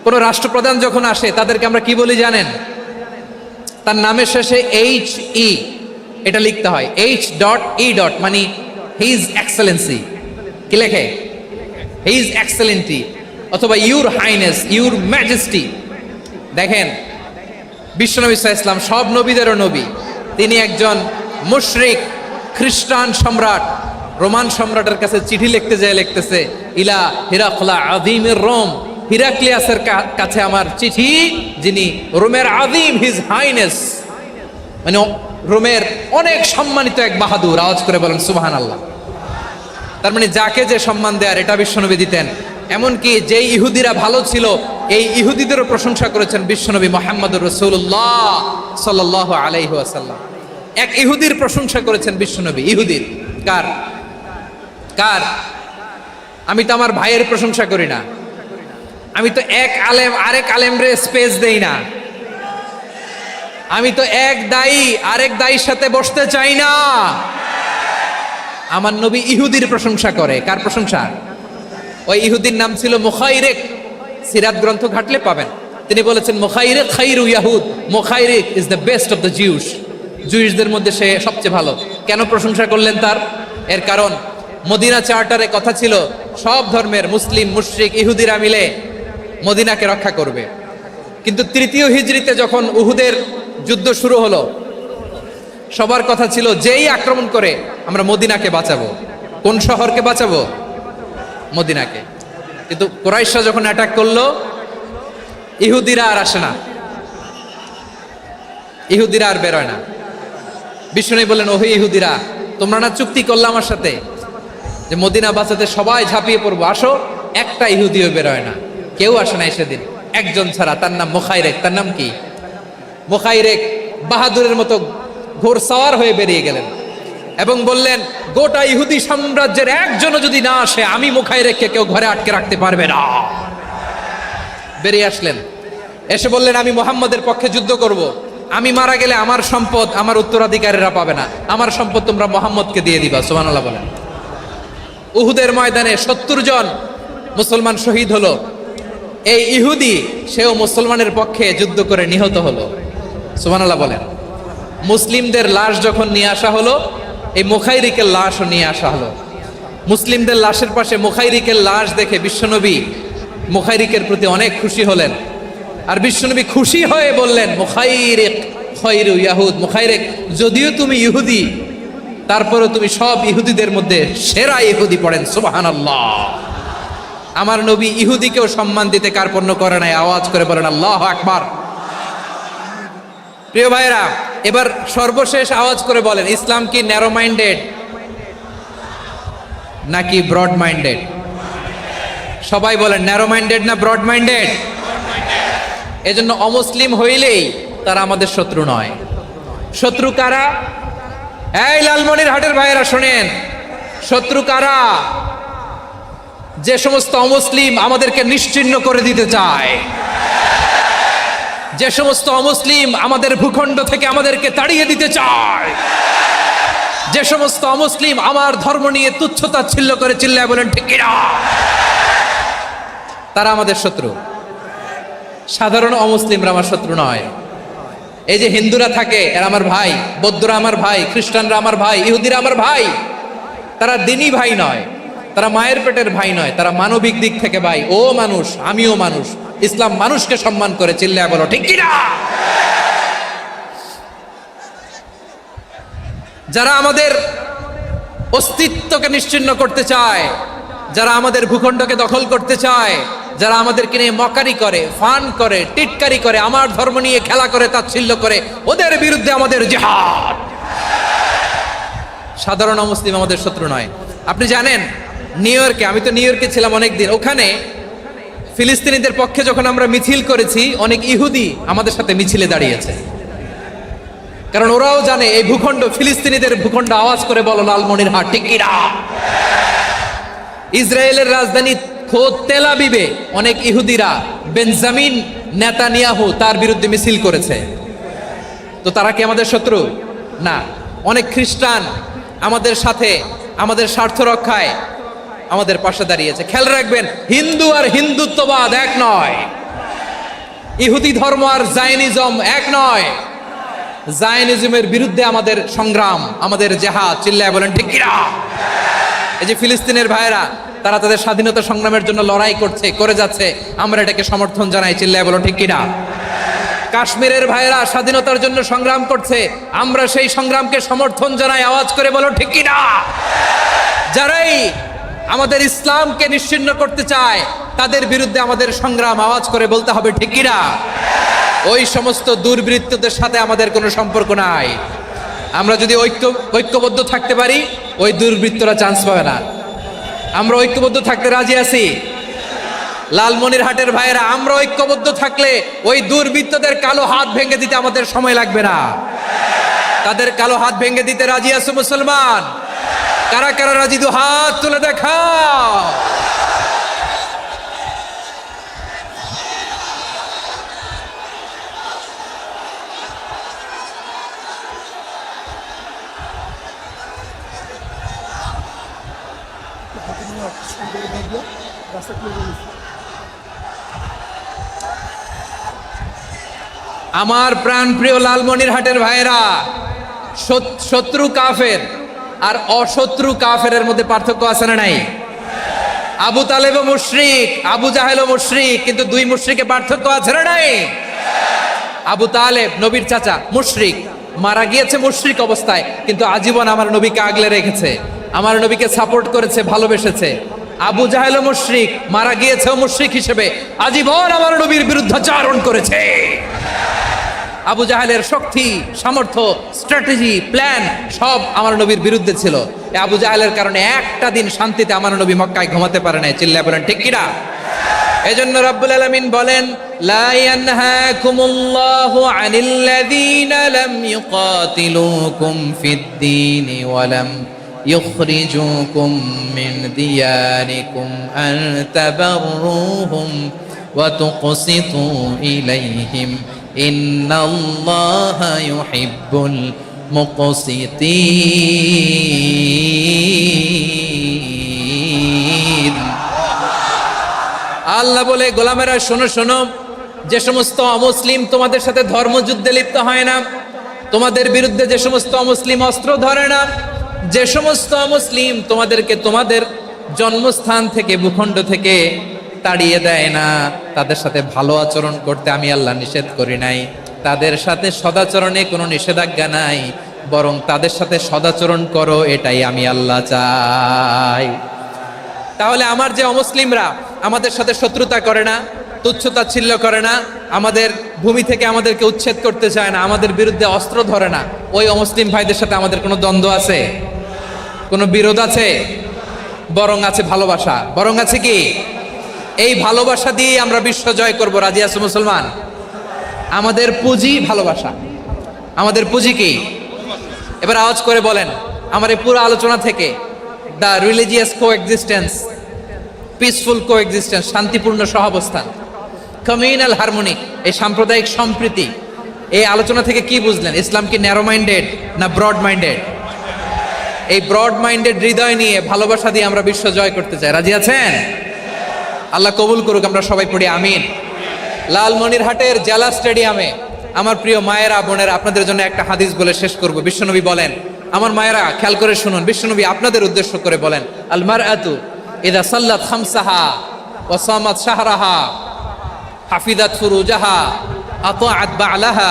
কোন রাষ্ট্রপ্রধান যখন আসে তাদেরকে আমরা কি বলি জানেন? তার নামের শেষে HE এটা লিখতে হয়, H.E. মানে হিজ এক্সেলেন্সি। কি লেখে? হিজ এক্সেলেন্টি, অথবা ইউর হাইনেস, ইউর ম্যাজেস্টি। দেখেন, বিশ্বনবী সাল্লাল্লাহু আলাইহি ওয়াসাল্লাম সব নবীদেরও নবী। তিনি একজন মুশরিক খ্রিস্টান সম্রাট, রোমান সম্রাটের কাছে চিঠি লিখতে যায়, লিখতেছে, ইলা হিরাকলা আযীমির রোম, হিরাক্লিয়াসের কাছে আমার চিঠি, যিনি রোমের আযীম, হিজ হাইনেস, মানে রোমের অনেক সম্মানিত এক বাহাদুর। আওয়াজ করে বলেন সুবহানাল্লাহ। তার মানে যাকে যে সম্মান দেয়ার, এটা বিশ্বনবী দিতেন। এমনকি যেই ইহুদিরা ভালো ছিল, এই ইহুদিদেরও প্রশংসা করেছেন বিশ্বনবী মুহাম্মদুর রাসূলুল্লাহ সাল্লাল্লাহু আলাইহি ওয়াসাল্লাম। এক ইহুদির প্রশংসা করেছেন বিশ্বনবী। ইহুদির কার? আমি তো আমার ভাইয়ের প্রশংসা করি না, আমি তো এক আলেম আরেক আলেমরে স্পেস দেই না, আমি তো এক দায়ী আরেক দায়ীর সাথে বসতে চাই না। আমার নবী ইহুদির প্রশংসা করে। কার প্রশংসা? ওই ইহুদির নাম ছিল মুখাইরিক। সিরাত গ্রন্থ ঘাটলে পাবেন। তিনি বলেছেন, মুখাইরিক খাইরু ইয়াহুদ, Mukhayriq is the best of the Jews. জুইশদের মধ্যে সে সবচেয়ে ভালো। কেন প্রশংসা করলেন তার? এর কারণ, মদিনা চার্টারে কথা ছিল সব ধর্মের মুসলিম, মুশরিক, ইহুদিরা মিলে মদিনাকে রক্ষা করবে। কিন্তু 3য় হিজরিতে যখন উহুদের যুদ্ধ শুরু হলো, সবার কথা ছিল যেই আক্রমণ করে আমরা মদিনাকে বাঁচাবো। কোন শহরকে বাঁচাবো? মদিনাকে। কিন্তু কুরাইশরা যখন অ্যাটাক করলো, ইহুদিরা আর আসে না, ইহুদিরা আর বেরোয় না। বিষ্ণু বললেন, ওহে ইহুদিরা, তোমরা না চুক্তি করলে আমার সাথে যে মদিনা বাঁচাতে সবাই ঝাঁপিয়ে পড়বো, আসো। একটা ইহুদিও বেরোয় না, কেউ আসে না সেদিন, একজন ছাড়া। তার নাম মুখাইরেক। তার নাম কি? মুখাইরেক বাহাদুরের মতো ঘোড়সাওয়ার হয়ে বেরিয়ে গেলেন এবং বললেন, গোটা ইহুদি সাম্রাজ্যের একজনও যদি না আসে, আমি মুখাইরেককে কেউ ঘরে আটকে রাখতে পারবে না। বেরিয়ে আসলেন, এসে বললেন, আমি মুহাম্মদের পক্ষে যুদ্ধ করব। আমি মারা গেলে আমার সম্পদ আমার উত্তরাধিকারীরা পাবে না, আমার সম্পদ তোমরা মুহাম্মদকে দিয়ে দিবা। সুবহানাল্লাহ বলেন। উহুদের ময়দানে 70 জন মুসলমান শহীদ হলো। এই ইহুদি, সেও মুসলমানের পক্ষে যুদ্ধ করে নিহত হলো। সুবহানাল্লাহ বলেন। মুসলিমদের লাশ যখন নিয়ে আসা হলো, এই মুখাইরিকের লাশও নিয়ে আসা হলো। মুসলিমদের লাশের পাশে মুখাইরিকের লাশ দেখে বিশ্বনবী মুখাইরিকের প্রতি অনেক খুশি হলেন। আর বিশ্বনবী খুশি হয়ে বললেন, মুখাইরিক খায়রু ইয়াহুদ, মুখাইরিক, যদিও তুমি ইহুদি, তারপরেও তুমি সব ইহুদিদের মধ্যে সেরা ইহুদি। পড়েন সুবহানাল্লাহ। আমার নবী ইহুদিকেও সম্মান দিতে কার্পণ্য করে নাই। আওয়াজ করে বলেন আল্লাহু আকবার। প্রিয় ভাইরা, এবার সর্বশেষ আওয়াজ করে বলেন, ইসলাম কি ন্যারো মাইন্ডেড নাকি ব্রড মাইন্ডেড? সবাই বলেন, ন্যারো মাইন্ডেড না ব্রড মাইন্ডেড? এজন্য অমুসলিম হইলেই তারা আমাদের শত্রু নয়। শত্রু কারা? এই লালমনিরহাটের ভাইয়েরা শোনেন, শত্রু কারা? যে সমস্ত অমুসলিম আমাদেরকে নিশ্চিহ্ন করে দিতে চায়, যে সমস্ত অমুসলিম আমাদের ভূখণ্ড থেকে আমাদেরকে তাড়িয়ে দিতে চায়, যে সমস্ত অমুসলিম আমার ধর্ম নিয়ে তুচ্ছতাচ্ছিল্য করে চিল্লায় বলেন ঠিক কিনা, তারা আমাদের শত্রু। সাধারণ অমুসলিমরা আমার শত্রু নয়। এই যে হিন্দুরা থাকে এরা আমার ভাই, বৌদ্ধরা আমার ভাই, খ্রিস্টানরা আমার ভাই, ইহুদিরা আমার ভাই। তারা দিনই ভাই নয়, তারা মায়ের পেটের ভাই নয়, তারা মানবিক দিক থেকে ভাই। ও মানুষ, আমিও মানুষ, ইসলাম মানুষকে সম্মান করে, চিল্লায় বলো ঠিক কিনা। যারা আমাদের অস্তিত্বকে নিশ্চিহ্ন করতে চায়, যারা আমাদের ভূখণ্ডকে দখল করতে চায়, যারা আমাদেরকে নিয়ে মকারি করে, ফান করে, টিটকারি করে, আমার ধর্ম নিয়ে খেলা করে, তাচ্ছিল্য করে, ওদের বিরুদ্ধে আমাদের জিহাদ। সাধারণ মুসলিম আমাদের শত্রু নয়। আপনি জানেন নিউ ইয়র্কে, আমি তো নিউ ইয়র্কে ছিলাম অনেকদিন, ওখানে ফিলিস্তিনিদের পক্ষে যখন আমরা মিছিল করেছি, অনেক ইহুদি আমাদের সাথে মিছিলে দাঁড়িয়েছে। কারণ ওরাও জানে এই ভূখণ্ড ফিলিস্তিনিদের ভূখণ্ড। আওয়াজ করে বলো লালমনিরহাট ঠিক কিনা। ইসরায়েলের রাজধানী খোদ তেল আবিবে অনেক ইহুদিরা বেঞ্জামিন নেতানিয়াহু তার বিরুদ্ধে মিছিল করেছে। তো তারা কি আমাদের শত্রু? না। অনেক খ্রিস্টান আমাদের সাথে আমাদের স্বার্থ রক্ষায় আমাদের পাশে দাঁড়িয়েছে। খেয়াল রাখবেন, হিন্দু আর হিন্দুত্ববাদ এক নয়, ইহুদি ধর্ম আর জায়নিজম এক নয়। জায়নিজমের বিরুদ্ধে আমাদের সংগ্রাম, আমাদের জেহাদ, চিল্লায় বলেন ঠিক কিনা। এই যে ফিলিস্তিনের ভাইয়েরা, তারা তাদের স্বাধীনতা সংগ্রামের জন্য লড়াই করছে, করে যাচ্ছে, আমরা এটাকে সমর্থন জানাই, চিল্লায় বলো ঠিক কিনা। কাশ্মীরের ভাইয়েরা স্বাধীনতার জন্য সংগ্রাম করছে, আমরা সেই সংগ্রামকে সমর্থন জানাই, আওয়াজ করে বলো ঠিক কিনা। যারাই আমাদের ইসলামকে নিশ্চিহ্ন করতে চায় তাদের বিরুদ্ধে আমাদের সংগ্রাম, আওয়াজ করে বলতে হবে ঠিক কিনা। ওই সমস্ত দুর্বৃত্তদের সাথে আমাদের কোনো সম্পর্ক নাই। আমরা যদি ঐক্যবদ্ধ থাকতে পারি, ওই দুর্বৃত্তরা চান্স পাবে না। আমরা ঐক্যবদ্ধ থাকতে রাজি আছি। লালমনিরহাটের ভাইয়েরা, আমরা ঐক্যবদ্ধ থাকলে ওই দুর্বৃত্তদের কালো হাত ভেঙে দিতে আমাদের সময় লাগবে না। তাদের কালো হাত ভেঙে দিতে রাজি আছো মুসলমান? কারা কারা রাজি? দু হাত তুলে দেখাও। আমার প্রাণ প্রিয় লালমনিরহাটের ভাইয়েরা, শত্রু কাফের আর অশত্রু কাফেরের মধ্যে পার্থক্য আছে না নাই? আবু তালেবও মুশরিক, আবু জাহেলও মুশরিক, কিন্তু দুই মুশরিকে পার্থক্য আছে না নাই? আবু তালেব নবীর চাচা, মুশরিক, মারা গিয়েছে মুশরিক অবস্থায়, কিন্তু আজীবন আমার নবীকে আগলে রেখেছে, আমার নবীকে সাপোর্ট করেছে, ভালোবেসেছে। আবু জাহেলও মুশরিক, মারা গিয়েছেও মুশরিক হিসেবে, আজীবন আমার নবীর বিরুদ্ধাচারণ করেছে। আবু জাহেলের শক্তি, সামর্থ্য, স্ট্র্যাটেজি, প্ল্যান সব আমার নবীর বিরুদ্ধে ছিল। আবু জাহেলের কারণে একটা দিন শান্তিতে আমার নবী মক্কায় ঘুমাতে পারে নাই, চিল্লায় বলেন ঠিক কিনা। এজন্য রব্বুল আলামিন বলেন, লা ইয়ানহাকুমুল্লাহু আনিল্লাযীনা লাম ইউকাতিলুকুম ফিদ-দীনি ওয়া লাম ইখরিজুকুম মিন দিয়ারিকুম আন তাবাররুহুম ওয়া তুকসিতু ইলাইহিম ইন্নাল্লাহা ইউহিব্বুল মুকসিতিন। আল্লাহ বলে, গোলামেরা শোনো শোনো, যে সমস্ত অমুসলিম তোমাদের সাথে ধর্মযুদ্ধে লিপ্ত হয় না, তোমাদের বিরুদ্ধে যে সমস্ত অমুসলিম অস্ত্র ধরে না, যে সমস্ত অমুসলিম তোমাদেরকে তোমাদের জন্মস্থান থেকে, ভূখণ্ড থেকে তাড়িয়ে দেয় না, তাদের সাথে ভালো আচরণ করতে আমি আল্লাহ নিষেধ করি নাই। তাদের সাথে সদাচরণে কোনো নিষেধাজ্ঞা নাই, বরং তাদের সাথে সদাচরণ করো, এটাই আমি আল্লাহ চাই। তাহলে আমার যে অমুসলিমরা আমাদের সাথে শত্রুতা করে না, তুচ্ছতাচ্ছিল্য করে না, আমাদের ভূমি থেকে আমাদেরকে উচ্ছেদ করতে চায় না, আমাদের বিরুদ্ধে অস্ত্র ধরে না, ওই অমুসলিম ভাইদের সাথে আমাদের কোনো দ্বন্দ্ব আছে? কোনো বিরোধ আছে? বরং আছে ভালোবাসা। বরং আছে কি? এই ভালোবাসা দিয়ে আমরা বিশ্ব জয় করব। রাজি আছো মুসলমান? আমাদের পুঁজি ভালোবাসা। আমাদের পুঁজি কি? এবার আওয়াজ করে বলেন, আমার এই পুরো আলোচনা থেকে the religious coexistence, peaceful coexistence, শান্তিপূর্ণ সহাবস্থান, কমিউনাল হারমোনি, এই সাম্প্রদায়িক সম্প্রীতি, এই আলোচনা থেকে কি বুঝলেন? ইসলাম কি ন্যারো মাইন্ডেড না ব্রড মাইন্ডেড? এই ব্রড মাইন্ডেড হৃদয় নিয়ে, ভালোবাসা দিয়ে আমরা বিশ্ব জয় করতে চাই। রাজি আছেন? আল্লাহ কবুল করুক, আমরা সবাই পড়ি আমিন। লালমনিরহাটের জেলা স্টেডিয়ামে আমার প্রিয় মায়েরা, বোনেরা, আপনাদের জন্য একটা হাদিস বলে শেষ করব। বিশ্বনবী বলেন, আমার মায়েরা খেয়াল করে শুনুন, বিশ্বনবী আপনাদের উদ্দেশ্য করে বলেন, আল মারআতু ইযা সাল্লাত খামসাহা ওয়া সামাত শাহরাহা হাফিজাত ফুরুজাহা আতাআত বা'লাহা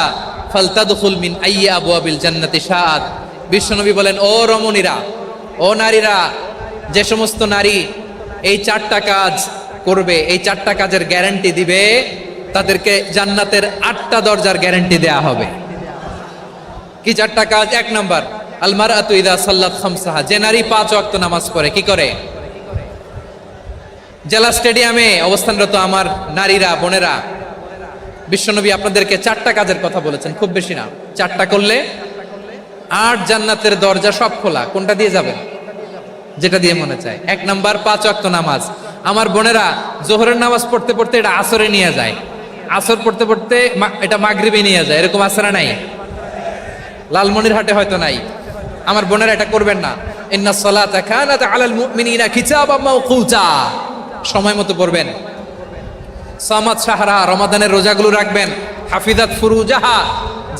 ফালতাদখুল মিন আইয়ি আবওয়াবিল জান্নাতি শাআত। বিশ্বনবী বলেন, ও রমণীরা, ও নারীরা, যে সমস্ত নারী এই 4টা কাজ করবে, এই 4টা কাজের গ্যারান্টি দিবে, তাদেরকে জান্নাতের 8টা দরজার গ্যারান্টি দেয়া হবে। কি 4টা কাজ? 1 নাম্বার, আল মারআতু ইযা সাল্লাত খামসাহা, যে নারী 5 ওয়াক্ত নামাজ পড়ে। কি করে? জেলা স্টেডিয়ামে অবস্থানরত আমার নারীরা, বোনেরা, বিশ্বনবী আপনাদেরকে 4টা কাজের কথা বলেছেন, খুব বেশি না। 4টা করলে 8 জান্নাতের দরজা সব খোলা। কোনটা দিয়ে যাবেন? যেটা দিয়ে মনে চায়। 1 নাম্বার 5 ওয়াক্ত নামাজ। আমার বোনেরা জোহরের নামাজ পড়তে পড়তে এটা আসরে নিয়ে যায়, আসর পড়তে পড়তে এটা মাগরিবে নিয়ে যায়। এরকম আসরা নাই? লালমনিরহাটে হয়তো নাই। আমার বোনেরা এটা করবেন না। ইন্নাস সালাতা কানাত আলাল মুমিনিনা কিতাবাম মাওকুতা, সময় মতো পড়বেন। সামাত শাহরা, রমাদানের রোজাগুলো রাখবেন। হাফিজাত ফুরুজাহা,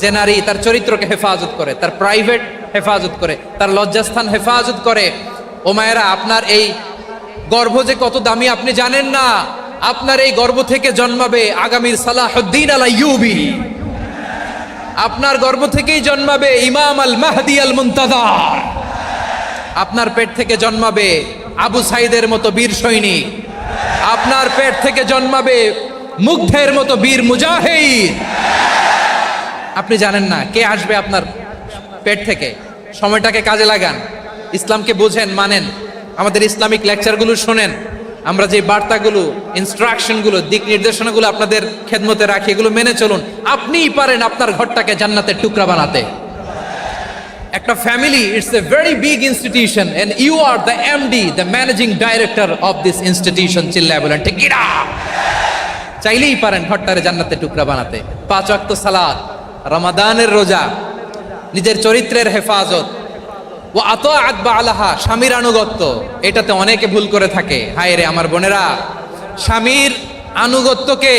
যে নারী তার চরিত্রকে হেফাজত করে, তার প্রাইভেট হেফাজত করে, তার লজ্জাস্থান হেফাজত করে। ও মায়েরা, আপনার এই গর্ভ যে কত দামি আপনি জানেন না। আপনার এই গর্ভ থেকে জন্মাবে আগামীর সালাহুদ্দিন আল আইয়ুবী। আপনার গর্ভ থেকেই জন্মাবে ইমাম আল মাহদি আল মুনতাজার। আপনার পেট থেকে জন্মাবে আবু সাইদের মতো বীর সৈনিক। আপনার পেট থেকে জন্মাবে মুগ্ধের মতো বীর মুজাহিদ। আপনি জানেন না কে আসবে আপনার পেট থেকে। সময়টাকে কাজে লাগান, ইসলামকে বোঝেন, মানেন, আমাদের ইসলামিক লেকচারগুলো শোনেন। আমরা যে বার্তাগুলো, ইনস্ট্রাকশনগুলো, দিক নির্দেশনাগুলো আপনাদের খেদমতে রাখি, এগুলো মেনে চলুন। আপনিই পারেন আপনার ঘরটাকে জান্নাতের টুকরা বানাতে। একটা family, it's a very big institution and you are the MD, the managing director of this institution. চিল্লায় বলেন ঠিক কিনা? চাইলেই পারেন ঘরটারে জান্নাতের টুকরা বানাতে। 5 ওয়াক্ত সালাত, রমাদানের রোজা, নিজের চরিত্রের হেফাজত, ও আতাআত বা'লাহা, স্বামীর আনুগত্য। এটাতে অনেকে ভুল করে থাকে। হায় রে আমার বোনেরা, স্বামীর আনুগত্যকে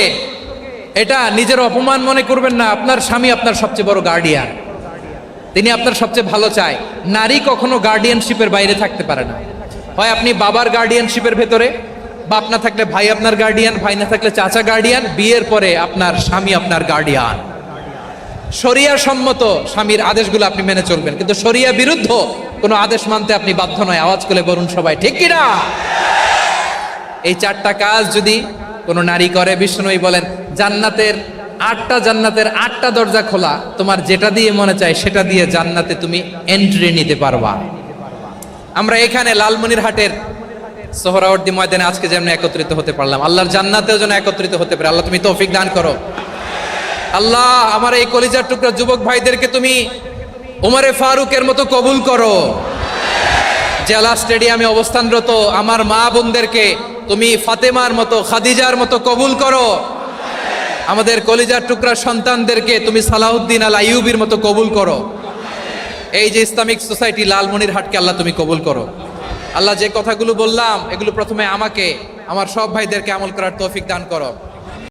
এটা নিজের অপমান মনে করবেন না। আপনার স্বামী আপনার সবচেয়ে বড় গার্ডিয়ান, তিনি আপনার সবচেয়ে ভালো চায়। নারী কখনো গার্ডিয়ানশিপের বাইরে থাকতে পারে না। হয় আপনি বাবার গার্ডিয়ানশিপের ভেতরে, বাপ না থাকলে ভাই আপনার গার্ডিয়ান, ভাই না থাকলে চাচা গার্ডিয়ান, বিয়ের পরে আপনার স্বামী আপনার গার্ডিয়ান। শরিয়া সম্মত স্বামীর আদেশগুলো আপনি মেনে চলবেন, কিন্তু শরিয়া বিরুদ্ধ কোনো আদেশ মানতে আপনি বাধ্য নয়। আওয়াজ করে বলুন সবাই ঠিক কিনা? এই 4টা কাজ যদি কোনো নারী করে, বিষ্ণুই বলেন জান্নাতের 8টা দরজা খোলা। তোমার যেটা দিয়ে মনে চায় সেটা দিয়ে জান্নাতে তুমি এন্ট্রি নিতে পারবা। আমরা এখানে লালমনিরহাটের সোহরাওয়ার্দী ময়দানে আজকে যেমন একত্রিত হতে পারলাম, আল্লাহর জান্নাতেও যেন একত্রিত হতে পারে। আল্লাহ তুমি তৌফিক দান করো। আল্লাহ আমার এই কলিজার টুকরা যুবক ভাইদেরকে তুমি ওমরে ফারুকের মতো কবুল করো। জেলা স্টেডিয়ামে অবস্থানরত আমার মা বোনদেরকে তুমি ফাতেমার মতো, খাদিজার মতো কবুল করো। আমাদের কলিজার টুকরা সন্তানদেরকে তুমি সালাহুদ্দিন আল আইয়ুবীর মতো কবুল করো। এই যে ইসলামিক সোসাইটি লালমনিরহাটকে আল্লাহ তুমি কবুল করো। আল্লাহ যে কথাগুলো বললাম এগুলো প্রথমে আমাকে, আমার সব ভাইদেরকে আমল করার তৌফিক দান করো।